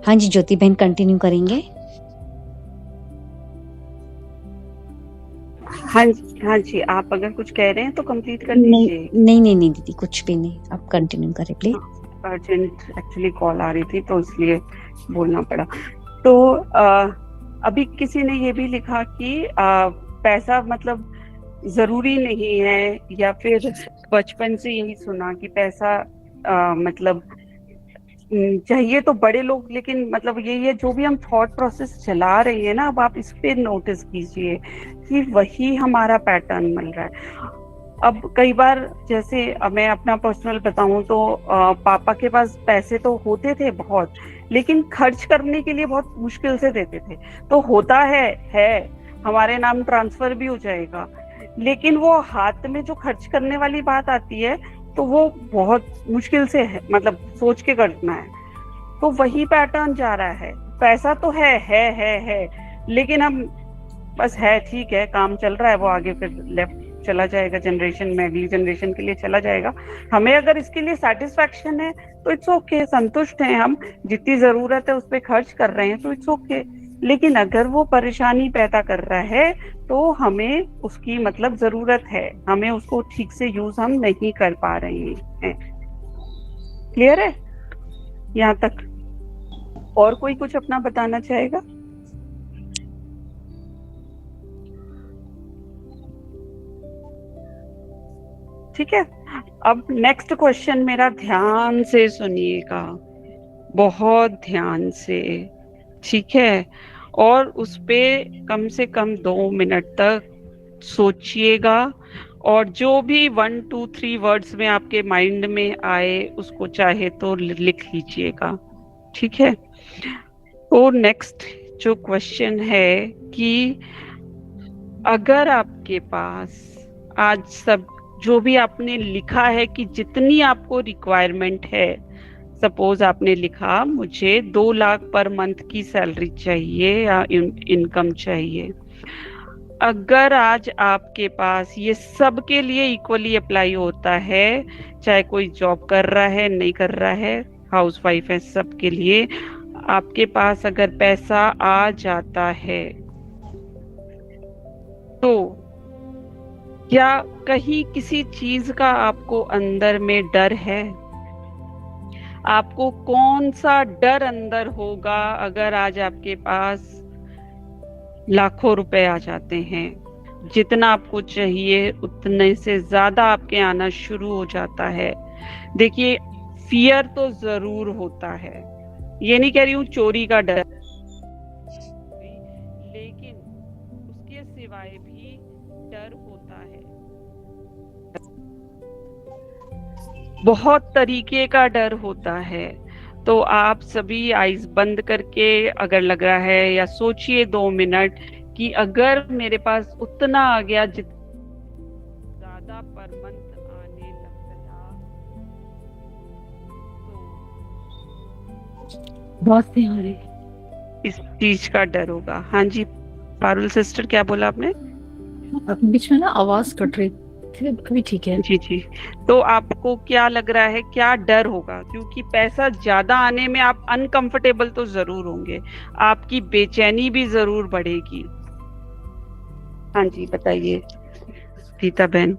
Speaker 1: हाँ जी ज्योति बहन कंटिन्यू करेंगे।
Speaker 2: हाँ जी, आप अगर कुछ कह रहे हैं तो कंप्लीट कर
Speaker 1: नहीं
Speaker 2: दीजिए।
Speaker 1: नहीं नहीं नहीं दीदी, कुछ भी नहीं, आप कंटिन्यू करें प्लीज।
Speaker 2: अर्जेंट एक्चुअली कॉल आ रही थी तो इसलिए बोलना पड़ा। तो अभी किसी ने ये भी लिखा कि पैसा मतलब जरूरी नहीं है, या फिर बचपन से यही सुना कि पैसा मतलब चाहिए तो बड़े लोग, लेकिन मतलब यही है जो भी हम थॉट प्रोसेस चला रहे हैं ना, अब आप इस पे नोटिस कीजिए कि वही हमारा पैटर्न मिल रहा है। अब कई बार, जैसे मैं अपना पर्सनल बताऊं तो पापा के पास पैसे तो होते थे बहुत, लेकिन खर्च करने के लिए बहुत मुश्किल से देते थे। तो होता है हमारे नाम ट्रांसफर भी हो जाएगा, लेकिन वो हाथ में जो खर्च करने वाली बात आती है तो वो बहुत मुश्किल से है, मतलब सोच के करना है। तो वही पैटर्न जा रहा है, पैसा तो है, लेकिन हम बस है, ठीक है, काम चल रहा है, वो आगे फिर लेफ्ट चला जाएगा जनरेशन में, अगली जनरेशन के लिए चला जाएगा। हमें अगर इसके लिए सेटिस्फैक्शन है तो इट्स ओके, संतुष्ट हैं हम, जितनी जरूरत है उस पर खर्च कर रहे हैं तो इट्स ओके। लेकिन अगर वो परेशानी पैदा कर रहा है तो हमें उसकी मतलब जरूरत है, हमें उसको ठीक से यूज हम नहीं कर पा रहे हैं। क्लियर है यहाँ तक? और कोई कुछ अपना बताना चाहेगा? ठीक है, अब नेक्स्ट क्वेश्चन मेरा ध्यान से सुनिएगा, बहुत ध्यान से, ठीक है? और उस पे कम से कम 2 मिनट तक सोचिएगा और जो भी 1 2 3 वर्ड्स में आपके माइंड में आए उसको चाहे तो लिख लीजिएगा, ठीक है। तो नेक्स्ट जो क्वेश्चन है कि अगर आपके पास आज सब जो भी आपने लिखा है कि जितनी आपको रिक्वायरमेंट है, सपोज आपने लिखा मुझे 2 लाख पर मंथ की सैलरी चाहिए या इनकम चाहिए, अगर आज आपके पास ये सब के लिए इक्वली अप्लाई होता है, चाहे कोई जॉब कर रहा है नहीं कर रहा है, हाउसवाइफ है, सब के लिए आपके पास अगर पैसा आ जाता है तो क्या कहीं किसी चीज का आपको अंदर में डर है? आपको कौन सा डर अंदर होगा अगर आज आपके पास लाखों रुपए आ जाते हैं, जितना आपको चाहिए उतने से ज्यादा आपके आना शुरू हो जाता है? देखिए, फियर तो जरूर होता है, ये नहीं कह रही हूँ चोरी का डर, लेकिन उसके सिवाय भी डर होता है, बहुत तरीके का डर होता है। तो आप सभी आइज बंद करके अगर लग रहा है या सोचिए 2 मिनट कि अगर मेरे पास उतना आ गया ज्यादा पर मंथ आने लग गया तो
Speaker 6: बात नहीं आ रही।
Speaker 2: इस चीज का डर होगा। हाँ जी पारुल सिस्टर, क्या बोला आपने?
Speaker 6: बीच में ना आवाज कट रही थी, अभी ठीक है।
Speaker 2: जी जी, तो आपको क्या लग रहा है, क्या डर होगा? क्योंकि पैसा ज्यादा आने में आप अनकंफर्टेबल तो जरूर होंगे, आपकी बेचैनी भी जरूर बढ़ेगी। हाँ जी बताइए गीता बहन।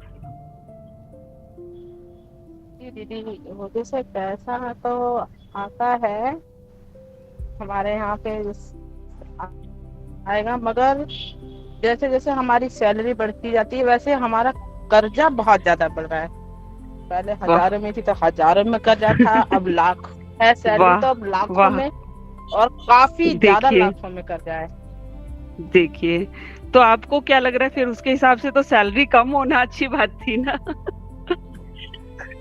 Speaker 3: जी दीदी, मुझे से पैसा तो आता है हमारे यहाँ पे आएगा, मगर जैसे जैसे हमारी सैलरी बढ़ती जाती है वैसे हमारा कर्जा बहुत ज्यादा बढ़ रहा है। पहले हजारों में थी तो हजारों में कर्जा था, अब लाख है सैलरी तो अब लाखों में, और काफी ज्यादा लाखों में कर्जा है।
Speaker 2: देखिए, तो आपको क्या लग रहा है फिर उसके हिसाब से तो सैलरी कम होना अच्छी बात थी ना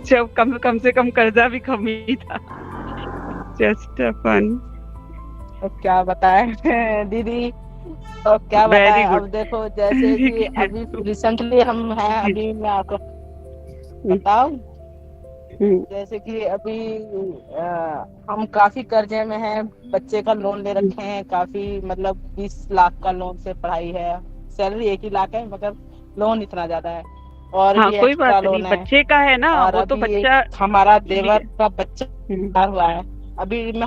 Speaker 2: जब कम से कम कर्जा भी कम ही था। Just fun.
Speaker 3: तो क्या बताएं दीदी, तो क्या बताएं, अब देखो जैसे कि अभी रिसेंटली हम हैं, अभी मैं आपको बताऊं, जैसे कि अभी हम काफी कर्जे में हैं, बच्चे का लोन ले रखे हैं काफी, मतलब 20 लाख का लोन से पढ़ाई है, सैलरी 1 ही लाख है मगर लोन इतना ज्यादा है, और
Speaker 2: हाँ,
Speaker 3: भी
Speaker 2: कोई
Speaker 3: एक्स्ट्रा
Speaker 2: बात
Speaker 3: लोन
Speaker 2: नहीं,
Speaker 3: है,
Speaker 2: बच्चे का है ना,
Speaker 3: और
Speaker 2: वो तो
Speaker 3: अभी
Speaker 2: बच्चा
Speaker 3: हमारा देवर का बच्चा हुआ है। अभी मैं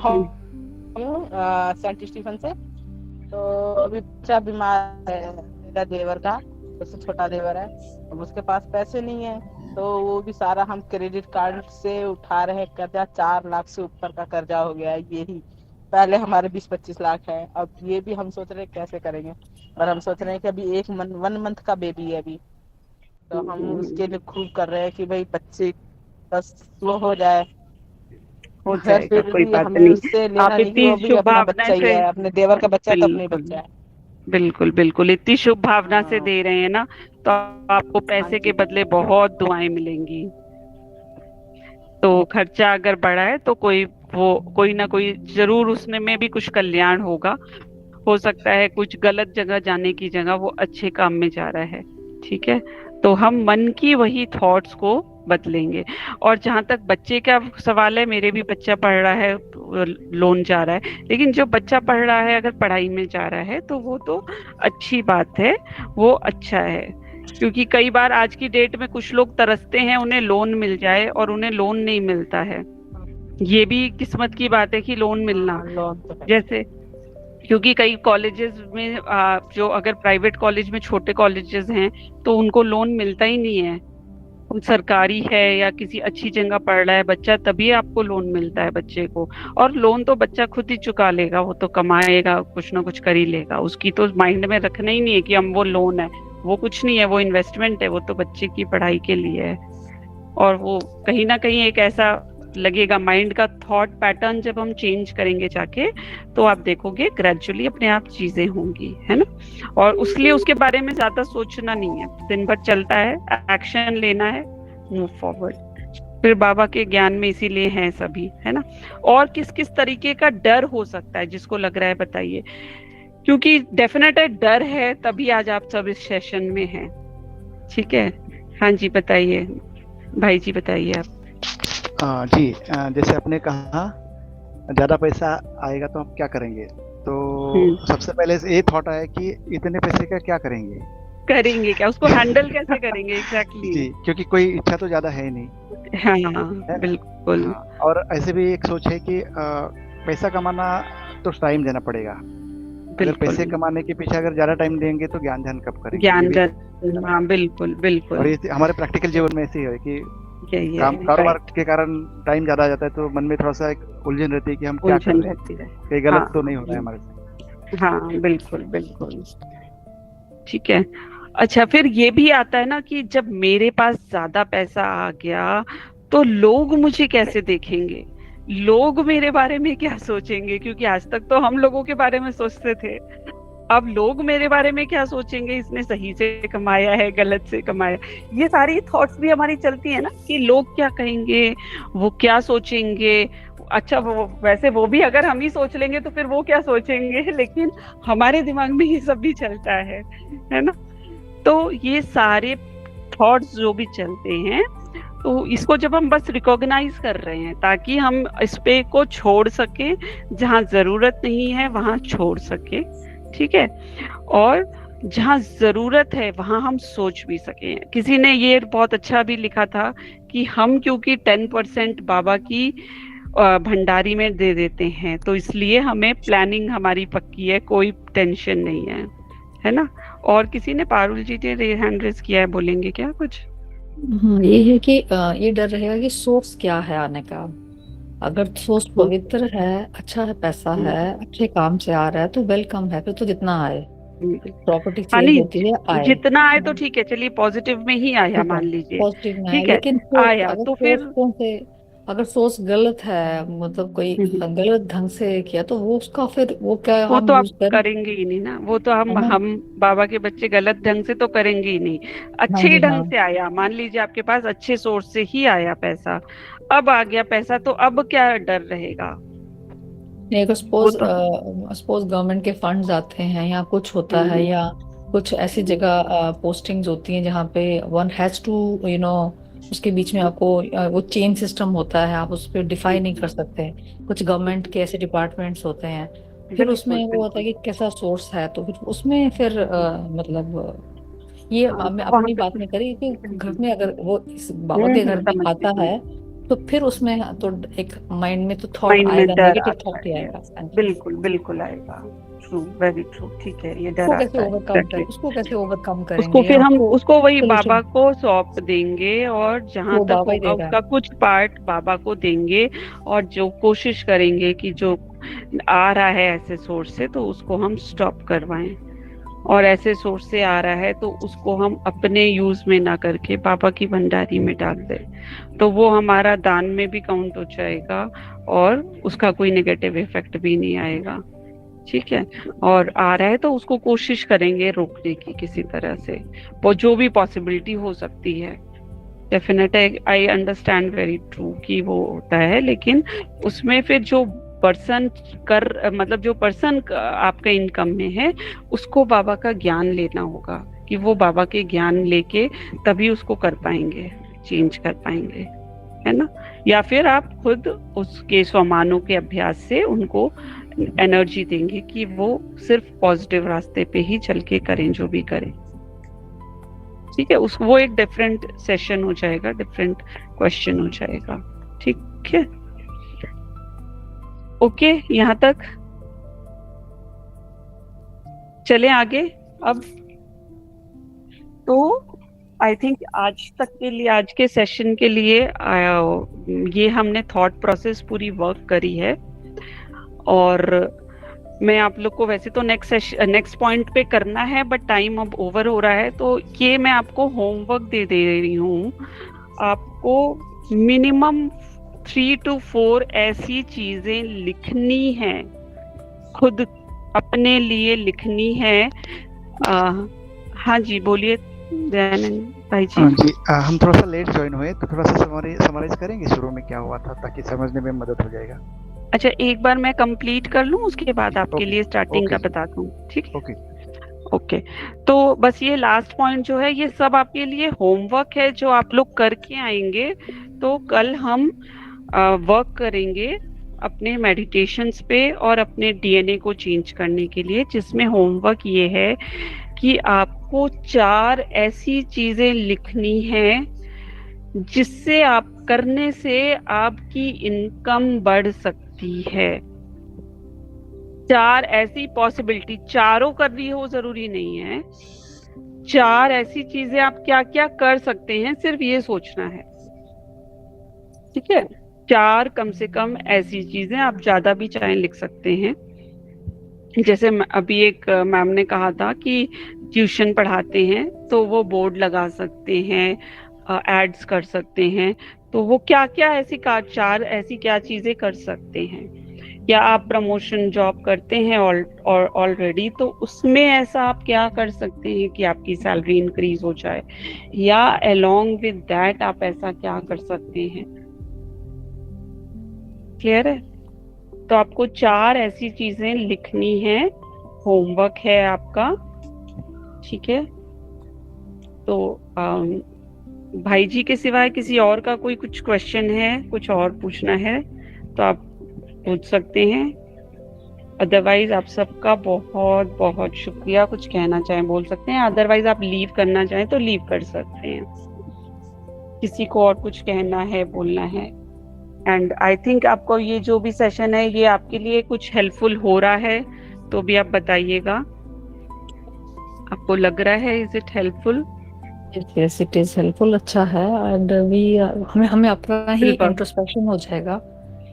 Speaker 3: सेंट स्टीफन से, तो अभी बच्चा बीमार है मेरा देवर का, उससे छोटा देवर है, अब उसके पास पैसे नहीं है, तो वो भी सारा हम क्रेडिट कार्ड से उठा रहे हैं कर्जा, 4 लाख से ऊपर का कर्जा हो गया है यही। पहले हमारे 20-25 लाख है, अब ये भी हम सोच रहे हैं कैसे करेंगे, और हम सोच रहे हैं कि अभी 1 मंथ का बेबी है अभी, तो हम उसके लिए खूब कर रहे हैं कि भाई बच्चे बस वो हो जाए,
Speaker 2: हो जाएगा, कोई बात
Speaker 3: हमें
Speaker 2: नहीं।
Speaker 3: उससे लेना
Speaker 2: आप
Speaker 3: नहीं कि
Speaker 2: इतनी
Speaker 3: वो भी
Speaker 2: शुभ
Speaker 3: अपना
Speaker 2: भावना
Speaker 3: बच्चा ही
Speaker 2: से,
Speaker 3: है, अपने देवर का बच्चा तो अपना ही
Speaker 2: बिल्कुल
Speaker 3: बच्चा है।
Speaker 2: बिल्कुल बिल्कुल, इतनी शुभ भावना से
Speaker 3: हाँ।
Speaker 2: दे रहे हैं ना, तो आपको पैसे के बदले बहुत दुआएं मिलेंगी। तो खर्चा अगर बढ़ा है तो कोई ना कोई जरूर उसने में भी कुछ कल्याण होगा। हो सकता है कुछ गलत जगह जाने की जगह वो अच्छे काम में जा रहा है, ठीक है। तो हम मन की वही थॉट्स को बदलेंगे। और जहां तक बच्चे का सवाल है, मेरे भी बच्चा पढ़ रहा है, लोन जा रहा है, लेकिन जो बच्चा पढ़ रहा है अगर पढ़ाई में जा रहा है तो वो तो अच्छी बात है, वो अच्छा है। क्योंकि कई बार आज की डेट में कुछ लोग तरसते हैं उन्हें लोन मिल जाए और उन्हें लोन नहीं मिलता है, ये भी किस्मत की बात है कि लोन मिलना। जैसे क्योंकि कई कॉलेजेस में जो अगर प्राइवेट कॉलेज में छोटे कॉलेजेस हैं तो उनको लोन मिलता ही नहीं है, सरकारी है या किसी अच्छी जगह पढ़ रहा है बच्चा तभी आपको लोन मिलता है बच्चे को। और लोन तो बच्चा खुद ही चुका लेगा, वो तो कमाएगा, कुछ ना कुछ कर ही लेगा, उसकी तो माइंड में रखना ही नहीं है कि हम वो लोन है, वो कुछ नहीं है, वो इन्वेस्टमेंट है, वो तो बच्चे की पढ़ाई के लिए है। और वो कहीं ना कहीं एक ऐसा लगेगा, माइंड का थॉट पैटर्न जब हम चेंज करेंगे जाके, तो आप देखोगे ग्रेजुअली अपने आप चीजें होंगी, है ना। और उसलिए उसके बारे में ज्यादा सोचना नहीं है, दिन भर चलता है, एक्शन लेना है, मूव फॉरवर्ड। फिर बाबा के ज्ञान में इसीलिए हैं सभी, है ना। और किस किस तरीके का डर हो सकता है जिसको लग रहा है, बताइए, क्योंकि डेफिनेट है डर है, तभी आज आप सब इस सेशन में हैं। ठीक है, हाँ जी बताइए भाई जी, बताइए आप।
Speaker 8: जी, जैसे आपने कहा ज्यादा पैसा आएगा तो हम क्या करेंगे, तो सबसे पहले से ये थॉट आया कि इतने पैसे का क्या करेंगे
Speaker 2: क्या, उसको हैंडल कैसे करेंगे, एग्जैक्टली।
Speaker 8: जी, क्योंकि कोई इच्छा तो ज्यादा है नहीं।
Speaker 2: हाँ बिल्कुल।
Speaker 8: और ऐसे भी एक सोच है कि पैसा कमाना तो टाइम देना पड़ेगा। अगर पैसे कमाने के पीछे अगर ज्यादा टाइम देंगे तो ज्ञान ध्यान कब करेंगे,
Speaker 2: हाँ बिल्कुल बिल्कुल।
Speaker 8: और ये हमारे प्रैक्टिकल जीवन में ऐसे ही है कि कारोबार के कारण टाइम ज्यादा आ जाता है, तो मन में थोड़ा सा एक उलझन रहती है कि हम क्या कर रहे हैं, कहीं गलत तो नहीं हो रहा है हमारे से।
Speaker 2: हाँ बिल्कुल बिल्कुल, ठीक है। अच्छा, फिर ये भी आता है ना कि जब मेरे पास ज्यादा पैसा आ गया तो लोग मुझे कैसे देखेंगे, लोग मेरे बारे में क्या सोचेंगे, क्योंकि आज तक तो हम लोगों के बारे में सोचते थे, अब लोग मेरे बारे में क्या सोचेंगे, इसने सही से कमाया है गलत से कमाया, ये सारी थॉट्स भी हमारी चलती है ना, कि लोग क्या कहेंगे, वो क्या सोचेंगे। अच्छा, वो वैसे वो भी अगर हम ही सोच लेंगे तो फिर वो क्या सोचेंगे, लेकिन हमारे दिमाग में ये सब भी चलता है ना। तो ये सारे थॉट्स जो भी चलते हैं, तो इसको जब हम बस रिकॉग्नाइज कर रहे हैं ताकि हम इस पे को छोड़ सके, जहाँ जरूरत नहीं है वहां छोड़ सके, ठीक है, और जहाँ जरूरत है वहां हम सोच भी सके। किसी ने ये बहुत अच्छा भी लिखा था कि हम क्योंकि 10% बाबा की भंडारी में दे देते हैं, तो इसलिए हमें प्लानिंग हमारी पक्की है, कोई टेंशन नहीं है ना। और किसी ने, पारुल जी ने हैंड रेज किया है, बोलेंगे क्या कुछ?
Speaker 6: ये है कि ये डर रहेगा कि सोर्स क्या है आने का। अगर सोर्स पवित्र है, अच्छा है, पैसा है, अच्छे काम से आ रहा है तो वेलकम है, फिर तो जितना आए, प्रॉपर्टी सेल होती है, आए
Speaker 2: जितना आए तो ठीक है, चलिए पॉजिटिव में ही आया, मान लीजिए
Speaker 6: पॉजिटिव में आए,
Speaker 2: ठीक है,
Speaker 6: लेकिन
Speaker 2: आया तो फिर
Speaker 6: अगर सोर्स गलत है, मतलब कोई गलत ढंग से किया, तो वो उसका फिर वो क्या
Speaker 2: वो
Speaker 6: हम
Speaker 2: तो आप
Speaker 6: यूज करें,
Speaker 2: करेंगे ही नहीं ना, वो तो हम बाबा के बच्चे गलत ढंग से तो करेंगे ही नहीं। अच्छे ढंग से आया, मान लीजिए आपके पास अच्छे सोर्स से ही आया पैसा, अब आ गया पैसा, तो अब क्या डर रहेगा?
Speaker 6: नहीं, सपोज गवर्नमेंट के फंड्स आते हैं या कुछ होता है, या कुछ ऐसी जगह पोस्टिंग्स होती हैं जहाँ पे वन हैज टू उसके बीच में आपको वो चेन सिस्टम होता है, आप उस पर डिफाई नहीं कर सकते। कुछ गवर्नमेंट के ऐसे डिपार्टमेंट्स होते हैं, फिर उसमें वो होता है कि कैसा सोर्स है, तो फिर उसमें फिर मतलब ये मैं अपनी बात में करी कि घर में अगर वो इस बाबा के घर में आता है तो फिर उसमें तो एक माइंड में तो थॉट आएगा, नेगेटिव थॉट ही आएगा।
Speaker 2: बिल्कुल बिल्कुल आएगा, ट्रू, वेरी ट्रू, ठीक है। ये डर
Speaker 6: उसको कैसे ओवरकम करेंगे?
Speaker 2: उसको फिर हम उसको वही बाबा को सौंप देंगे, और जहाँ तक होगा उसका कुछ पार्ट बाबा को देंगे, और जो कोशिश करेंगे कि जो आ रहा है ऐसे सोर्स से तो उसको हम स्टॉप करवाएं, और ऐसे सोर्स से आ रहा है तो उसको हम अपने यूज में ना करके बाबा की भंडारी में डाल दें, तो वो हमारा दान में भी काउंट हो जाएगा और उसका कोई नेगेटिव इफेक्ट भी नहीं आएगा, ठीक है। और आ रहा है तो उसको कोशिश करेंगे रोकने की किसी तरह से, वो जो भी पॉसिबिलिटी हो सकती है। Definite I understand, very true कि वो होता है, लेकिन उसमें फिर जो पर्सन मतलब जो पर्सन आपका इनकम में है उसको बाबा का ज्ञान लेना होगा, कि वो बाबा के ज्ञान लेके तभी उसको कर पाएंगे, चेंज कर पाएंगे, है ना। या फिर आप खुद उसके स्वमानों के अभ्यास से उनको एनर्जी देंगे कि वो सिर्फ पॉजिटिव रास्ते पे ही चल के करें जो भी करें, ठीक है। वो एक डिफरेंट सेशन हो जाएगा, डिफरेंट क्वेश्चन हो जाएगा, ठीक है। ओके, यहाँ तक चले आगे। अब तो आई थिंक आज तक के लिए, आज के सेशन के लिए ये हमने थॉट प्रोसेस पूरी वर्क करी है, और मैं आप लोग को वैसे तो नेक्स्ट पॉइंट पे करना है, बट टाइम अब ओवर हो रहा है, तो ये मैं आपको होमवर्क दे रही हूँ। आपको मिनिमम 3 to 4 ऐसी चीजें लिखनी है, खुद अपने लिए लिखनी है। हाँ जी, बोलिए दयानंद भाई जी।
Speaker 8: हाँ जी, हम थोड़ा सा लेट ज्वाइन हुए, तो थोड़ा सा समराइज करेंगे शुरू में क्या हुआ था, ताकि समझने में मदद हो जाएगा।
Speaker 2: अच्छा, एक बार मैं कंप्लीट कर लूं, उसके बाद आपके लिए स्टार्टिंग का बता दूं, ठीक है? ओके। तो बस ये लास्ट पॉइंट जो है, ये सब आपके लिए होमवर्क है जो आप लोग करके आएंगे। तो कल हम वर्क करेंगे अपने मेडिटेशंस पे और अपने डीएनए को चेंज करने के लिए, जिसमें होमवर्क ये है कि आपको 4 ऐसी चीजें लिखनी है जिससे आप करने से आपकी इनकम बढ़ सकती है। 4 ऐसी पॉसिबिलिटी, चारों करनी हो जरूरी नहीं है, 4 ऐसी चीजें आप क्या क्या कर सकते हैं, सिर्फ ये सोचना है, ठीक है? 4 कम से कम ऐसी चीजें, आप ज्यादा भी चाहे लिख सकते हैं। जैसे अभी एक मैम ने कहा था कि ट्यूशन पढ़ाते हैं तो वो बोर्ड लगा सकते हैं, एड्स कर सकते हैं, तो वो क्या क्या ऐसी 4 ऐसी क्या चीजें कर सकते हैं। या आप प्रमोशन जॉब करते हैं ऑलरेडी, तो उसमें ऐसा आप क्या कर सकते हैं कि आपकी सैलरी इंक्रीज हो जाए, या अलोंग विद दैट आप ऐसा क्या कर सकते हैं। क्लियर है? तो आपको 4 ऐसी चीजें लिखनी है, होमवर्क है आपका, ठीक है? तो भाई जी के सिवाय किसी और का कोई कुछ क्वेश्चन है, कुछ और पूछना है तो आप पूछ सकते हैं। अदरवाइज आप सबका बहुत बहुत शुक्रिया। कुछ कहना चाहें बोल सकते हैं, अदरवाइज आप लीव करना चाहें तो लीव कर सकते हैं। किसी को और कुछ कहना है, बोलना है? एंड आई थिंक आपको ये जो भी सेशन है ये आपके लिए कुछ हेल्पफुल हो रहा है, तो भी आप बताइएगा। आपको लग रहा है, is it helpful?
Speaker 6: Yes, it is helpful, अच्छा है। एंड हमें अपना ही इंट्रोस्पेक्शन हो जाएगा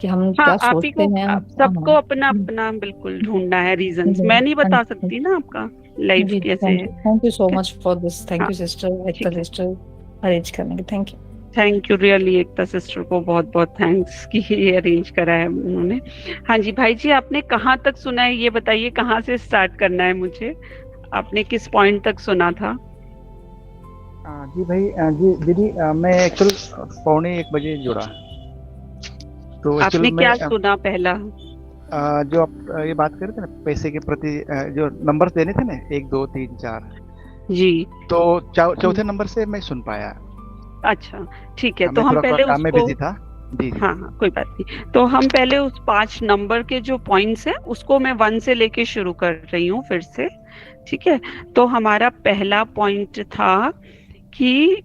Speaker 6: कि हम क्या सोचते हैं।
Speaker 2: सबको अपना अपना बिल्कुल ढूंढना है रीजंस। मैं नहीं बता सकती ना आपका लाइफ कैसे है।
Speaker 6: Thank you so much for this. Thank you sister, Ekta sister arrange करने के। Thank you.
Speaker 2: Thank you really, Ekta sister को बहुत बहुत थैंक्स कि ये अरेंज करा है उन्होंने। हाँ जी भाई जी, आपने कहाँ तक सुना है ये बताइए, कहाँ से स्टार्ट करना है मुझे? आपने किस पॉइंट तक सुना था?
Speaker 8: जी भाई, जी दीदी, मैं एक्चुअल 1:45 बजे जुड़ा। तो
Speaker 2: आपने क्या सुना पहला?
Speaker 8: जो आप ये बात कर रहे थे ना, पैसे के प्रति जो नंबर देने थे ना, 1 2 3 4
Speaker 2: जी,
Speaker 8: तो चौथे नंबर से मैं सुन पाया।
Speaker 2: अच्छा ठीक है, तो हम पहले
Speaker 8: काम में बिजी था। जी।
Speaker 2: हाँ कोई बात नहीं। तो हम पहले उस 5 नंबर के जो पॉइंट्स हैं उसको मैं 1 से लेके शुरू कर रही हूँ फिर से, ठीक है? तो हमारा पहला पॉइंट था कि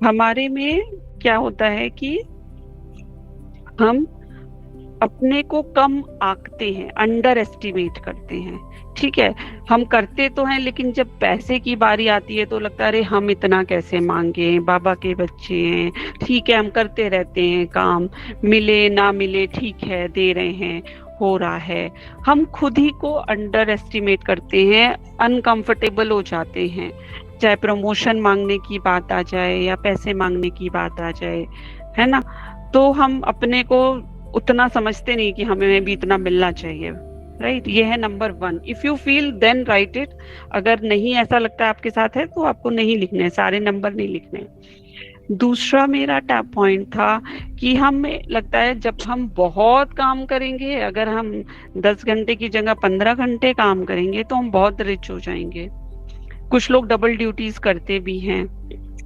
Speaker 2: हमारे में क्या होता है कि हम अपने को कम आंकते हैं, अंडर एस्टिमेट करते हैं, ठीक है? हम करते तो हैं, लेकिन जब पैसे की बारी आती है तो लगता है अरे हम इतना कैसे मांगे, बाबा के बच्चे हैं, ठीक है हम करते रहते हैं काम, मिले ना मिले ठीक है, दे रहे हैं, हो रहा है। हम खुद ही को अंडर एस्टिमेट करते हैं, अनकंफर्टेबल हो जाते हैं, चाहे प्रमोशन मांगने की बात आ जाए या पैसे मांगने की बात आ जाए, है ना? तो हम अपने को उतना समझते नहीं कि हमें भी इतना मिलना चाहिए, राइट? ये है number 1। If you feel then write it. अगर नहीं ऐसा लगता है आपके साथ है तो आपको नहीं लिखने, सारे नंबर नहीं लिखने। दूसरा मेरा टैप पॉइंट था कि हमें लगता है जब हम बहुत काम करेंगे, अगर हम 10 घंटे की जगह 15 घंटे काम करेंगे तो हम बहुत रिच हो जाएंगे। कुछ लोग डबल ड्यूटीज करते भी हैं,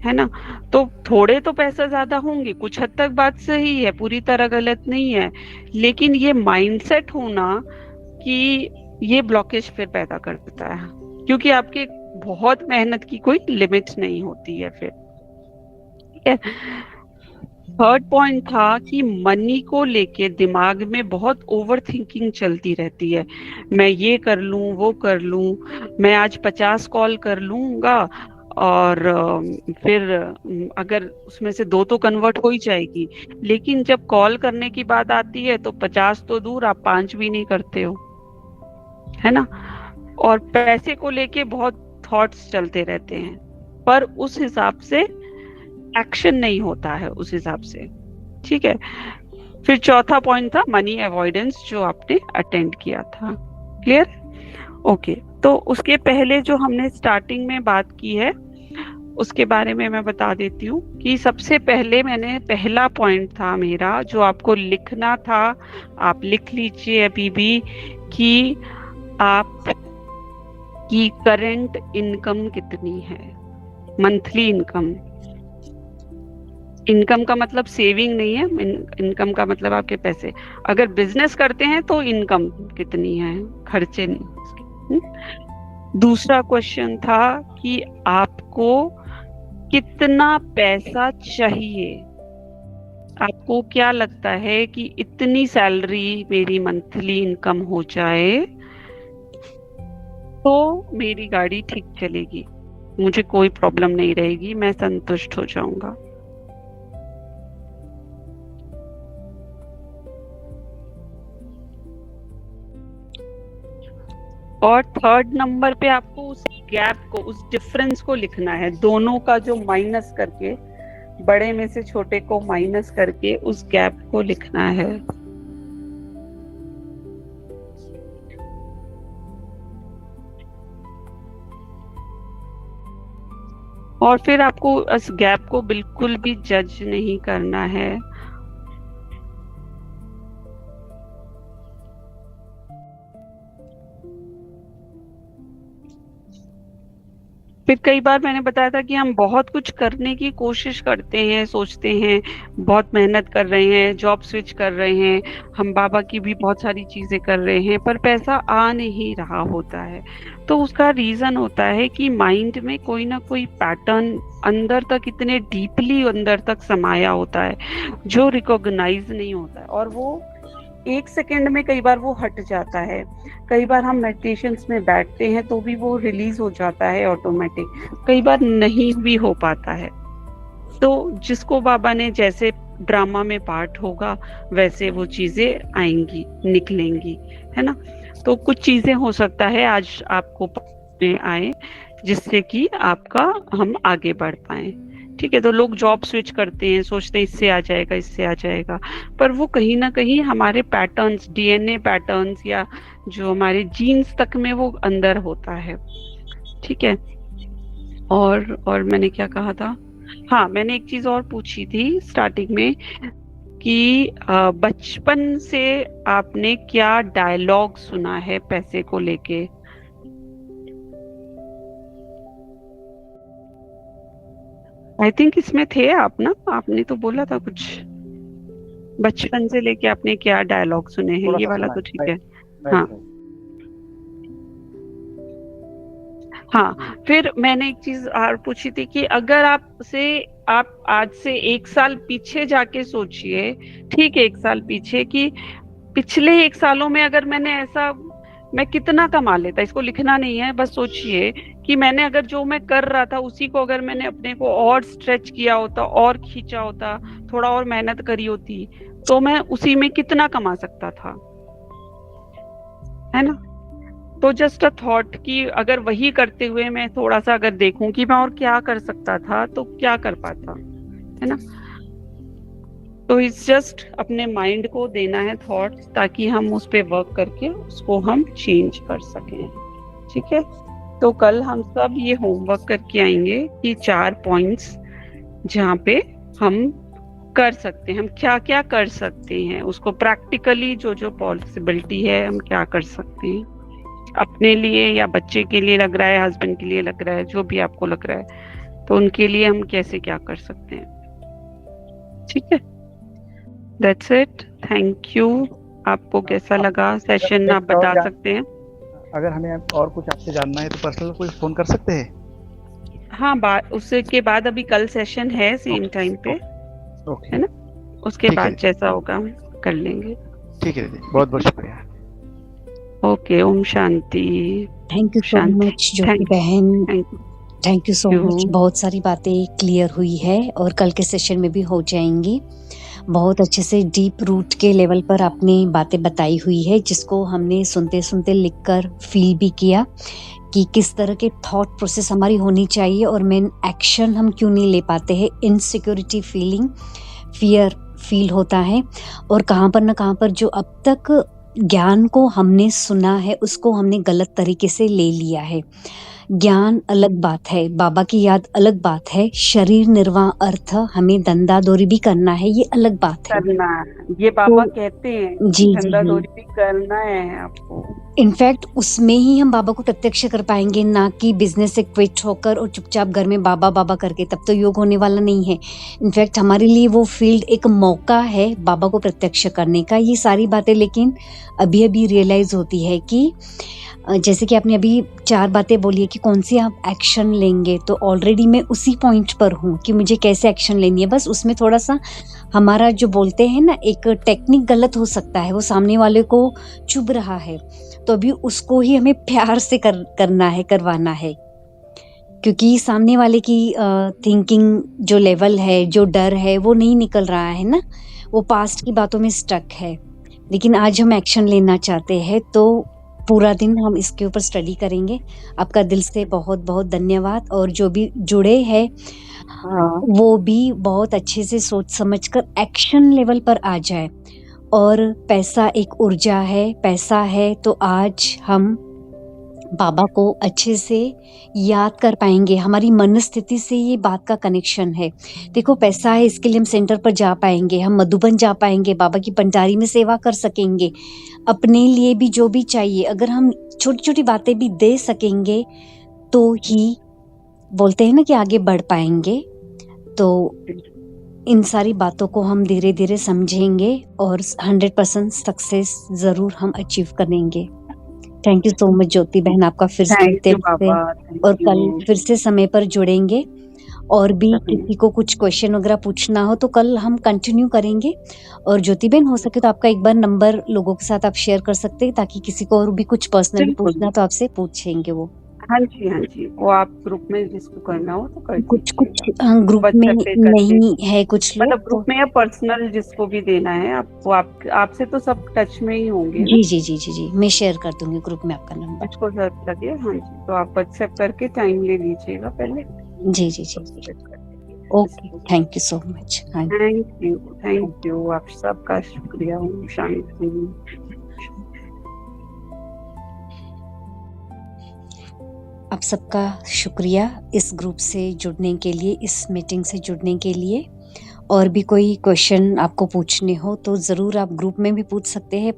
Speaker 2: है ना? तो थोड़े तो पैसा ज्यादा होंगे, कुछ हद तक बात सही है, पूरी तरह गलत नहीं है, लेकिन ये माइंडसेट होना कि ये ब्लॉकेज फिर पैदा कर देता है, क्योंकि आपके बहुत मेहनत की कोई लिमिट नहीं होती है फिर, ठीक है? थर्ड पॉइंट था कि मनी को लेके दिमाग में बहुत ओवर थिंकिंग चलती रहती है। मैं ये कर लूं, वो कर लूं, मैं आज 50 कॉल कर लूंगा और फिर अगर उसमें से 2 तो कन्वर्ट हो ही जाएगी, लेकिन जब कॉल करने की बात आती है तो 50 तो दूर, आप 5 भी नहीं करते हो, है ना? और पैसे को लेके बहुत थॉट्स चलते रहते हैं, पर उस हिसाब से एक्शन नहीं होता है उस हिसाब से, ठीक है। फिर चौथा पॉइंट था मनी अवॉइडेंस, जो आपने अटेंड किया था। क्लियर? ओके। तो उसके पहले जो हमने स्टार्टिंग में बात की है उसके बारे में मैं बता देती हूँ कि सबसे पहले मैंने पहला पॉइंट था मेरा जो आपको लिखना था, आप लिख लीजिए अभी भी, कि आप की करंट इनकम कितनी है, मंथली इनकम। इनकम का मतलब सेविंग नहीं है, इनकम का मतलब आपके पैसे। अगर बिजनेस करते हैं तो इनकम कितनी है, खर्चे नहीं। दूसरा क्वेश्चन था कि आपको कितना पैसा चाहिए, आपको क्या लगता है कि इतनी सैलरी मेरी मंथली इनकम हो जाए तो मेरी गाड़ी ठीक चलेगी, मुझे कोई प्रॉब्लम नहीं रहेगी, मैं संतुष्ट हो जाऊंगा। और थर्ड नंबर पे आपको उस गैप को, उस डिफरेंस को लिखना है, दोनों का जो माइनस करके, बड़े में से छोटे को माइनस करके उस गैप को लिखना है। और फिर आपको इस गैप को बिल्कुल भी जज नहीं करना है। फिर कई बार मैंने बताया था कि हम बहुत कुछ करने की कोशिश करते हैं, सोचते हैं, बहुत मेहनत कर रहे हैं, जॉब स्विच कर रहे हैं, हम बाबा की भी बहुत सारी चीजें कर रहे हैं, पर पैसा आ नहीं रहा होता है। तो उसका रीजन होता है कि माइंड में कोई ना कोई पैटर्न अंदर तक, इतने डीपली अंदर तक समाया होता है जो रिकॉग्नाइज नहीं होता है, और वो एक सेकंड में कई बार वो हट जाता है। कई बार हम मेडिटेशंस में बैठते हैं तो भी वो रिलीज हो जाता है ऑटोमेटिक, कई बार नहीं भी हो पाता है। तो जिसको बाबा ने, जैसे ड्रामा में पार्ट होगा वैसे वो चीजें आएंगी, निकलेंगी, है ना। तो कुछ चीजें हो सकता है आज आपको में आए जिससे कि आपका हम आगे बढ़ पाए। ठीक है। तो लोग जॉब स्विच करते हैं, सोचते हैं इससे आ जाएगा, इससे आ जाएगा, पर वो कहीं ना कहीं हमारे पैटर्न्स, डीएनए पैटर्न्स या जो हमारे जीन्स तक में वो अंदर होता है। ठीक है। और मैंने क्या कहा था, हाँ, मैंने एक चीज और पूछी थी स्टार्टिंग में कि बचपन से आपने क्या डायलॉग सुना है पैसे को लेके। आई थिंक इसमें थे आप ना, आपने तो बोला था कुछ, बचपन से लेके आपने क्या डायलॉग सुने हैं, ये वाला तो ठीक है। हाँ हाँ। फिर मैंने एक चीज और पूछी थी कि अगर आप आज से 1 साल पीछे जाके सोचिए, ठीक है, 1 साल पीछे, कि पिछले 1 सालों में अगर मैं कितना कमा लेता, इसको लिखना नहीं है, बस सोचिए कि मैंने अगर जो मैं कर रहा था उसी को अगर मैंने अपने को और स्ट्रेच किया होता, और खींचा होता, थोड़ा और मेहनत करी होती, तो मैं उसी में कितना कमा सकता था, है ना। तो जस्ट अ थॉट कि अगर वही करते हुए मैं थोड़ा सा अगर देखूं कि मैं और क्या कर सकता था तो क्या कर पाता, है ना। तो इट्स जस्ट अपने माइंड को देना है थॉट, ताकि हम उस पे वर्क करके उसको हम चेंज कर सकें। ठीक है। तो कल हम सब ये होमवर्क करके आएंगे कि 4 पॉइंट्स जहाँ पे हम कर सकते हैं, हम क्या क्या कर सकते हैं, उसको प्रैक्टिकली जो पॉसिबिलिटी है हम क्या कर सकते हैं अपने लिए, या बच्चे के लिए लग रहा है, हस्बैंड के लिए लग रहा है, जो भी आपको लग रहा है, तो उनके लिए हम कैसे क्या कर सकते हैं। ठीक है। That's it. Thank you. आपको कैसा लगा सेशन, आप बता सकते हैं।
Speaker 8: अगर हमें और कुछ आपसे जानना है तो पर्सनल कोई फोन कर सकते हैं।
Speaker 2: हाँ, उसके बाद अभी कल सेशन है सेम टाइम पे, है ना, उसके बाद जैसा होगा हम कर लेंगे।
Speaker 8: ठीक है दीदी, बहुत बहुत शुक्रिया।
Speaker 2: ओके, ओम शांति।
Speaker 1: Thank you so much Jyoti बहन, थैंक यू सो मच। बहुत सारी बातें क्लियर हुई है और कल के सेशन में भी हो जाएंगी। बहुत अच्छे से डीप रूट के लेवल पर आपने बातें बताई हुई है, जिसको हमने सुनते सुनते लिखकर फील भी किया कि किस तरह के थॉट प्रोसेस हमारी होनी चाहिए और मेन एक्शन हम क्यों नहीं ले पाते हैं। इनसिक्योरिटी फीलिंग, फील होता है और कहाँ पर न कहाँ पर जो अब तक ज्ञान को हमने सुना है उसको हमने गलत तरीके से ले लिया है। ज्ञान अलग बात है, बाबा की याद अलग बात है, शरीर निर्वाह अर्थ हमें धंधा दौरी भी करना है, ये अलग बात है।
Speaker 2: करना है, ये बाबा
Speaker 1: तो
Speaker 2: कहते हैं
Speaker 1: जी, जी,
Speaker 2: धंधा
Speaker 1: जी।
Speaker 2: दौरी भी करना है आपको।
Speaker 1: इनफैक्ट उसमें ही हम बाबा को प्रत्यक्ष कर पाएंगे, ना कि बिजनेस से क्विट होकर और चुपचाप घर में बाबा बाबा करके, तब तो योग होने वाला नहीं है। इनफैक्ट हमारे लिए वो फील्ड एक मौका है बाबा को प्रत्यक्ष करने का। ये सारी बातें लेकिन अभी अभी रियलाइज होती है कि जैसे कि आपने अभी 4 बातें बोली है कि कौन सी आप एक्शन लेंगे, तो ऑलरेडी मैं उसी पॉइंट पर हूँ कि मुझे कैसे एक्शन लेनी है। बस उसमें थोड़ा सा हमारा जो बोलते हैं ना, एक टेक्निक गलत हो सकता है, वो सामने वाले को चुभ रहा है, तो अभी उसको ही हमें प्यार से करना है, करवाना है, क्योंकि सामने वाले की थिंकिंग जो लेवल है, जो डर है, वो नहीं निकल रहा है ना, वो पास्ट की बातों में स्टक है। लेकिन आज हम एक्शन लेना चाहते हैं, तो पूरा दिन हम इसके ऊपर स्टडी करेंगे। आपका दिल से बहुत बहुत धन्यवाद, और जो भी जुड़े हैं
Speaker 2: हाँ,
Speaker 1: वो भी बहुत अच्छे से सोच समझकर एक्शन लेवल पर आ जाए। और पैसा एक ऊर्जा है, पैसा है तो आज हम बाबा को अच्छे से याद कर पाएंगे। हमारी मन स्थिति से ये बात का कनेक्शन है। देखो, पैसा है इसके लिए हम सेंटर पर जा पाएंगे, हम मधुबन जा पाएंगे, बाबा की भंडारी में सेवा कर सकेंगे, अपने लिए भी जो भी चाहिए अगर हम छोटी छोटी बातें भी दे सकेंगे तो ही बोलते हैं ना कि आगे बढ़ पाएंगे। तो इन सारी बातों को हम धीरे धीरे समझेंगे और 100% सक्सेस जरूर हम अचीव करेंगे। Thank you so much Jyoti बहन, आपका फिर से
Speaker 2: थैंक यू
Speaker 1: दिल से,
Speaker 2: बाबा,
Speaker 1: और
Speaker 2: थैंक
Speaker 1: कल
Speaker 2: यू।
Speaker 1: फिर से समय पर जुड़ेंगे। और भी किसी को कुछ क्वेश्चन वगैरह पूछना हो तो कल हम कंटिन्यू करेंगे। और ज्योति बहन, हो सके तो आपका एक बार नंबर लोगों के साथ आप शेयर कर सकते हैं, ताकि किसी को और भी कुछ पर्सनली
Speaker 2: बिल्कुल।
Speaker 1: पूछना तो आपसे पूछेंगे वो।
Speaker 2: हाँ जी, हाँ जी, वो आप ग्रुप में जिसको करना हो तो कर
Speaker 1: कुछ
Speaker 2: दीजिएगा।
Speaker 1: ग्रुप में
Speaker 2: WhatsApp पे कर
Speaker 1: नहीं है कुछ लोग
Speaker 2: मतलब
Speaker 1: तो।
Speaker 2: ग्रुप में या पर्सनल जिसको भी देना है आपको, आपसे तो सब टच में ही होंगे ना,
Speaker 1: जी जी जी जी जी, मैं शेयर कर दूंगी ग्रुप में आपका नंबर।
Speaker 2: जिसको जरूरत लगे। हाँ जी, तो आप WhatsApp करके टाइम ले लीजिएगा पहले।
Speaker 1: जी जी जी जी, okay, thank you so much. हाँ जी,
Speaker 2: थैंक यू, आप सबका शुक्रिया। ओम शांति।
Speaker 1: आप सबका शुक्रिया इस ग्रुप से जुड़ने के लिए, इस मीटिंग से जुड़ने के लिए। और भी कोई क्वेश्चन आपको पूछने हो तो ज़रूर आप ग्रुप में भी पूछ सकते हैं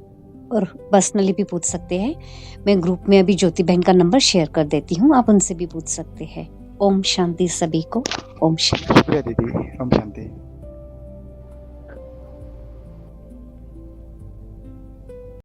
Speaker 1: और पर्सनली भी पूछ सकते हैं। मैं ग्रुप में अभी ज्योति बहन का नंबर शेयर कर देती हूँ, आप उनसे भी पूछ सकते हैं। ओम शांति सभी को। ओम शांति।
Speaker 8: शुक्रिया दीदी, ओम शांति।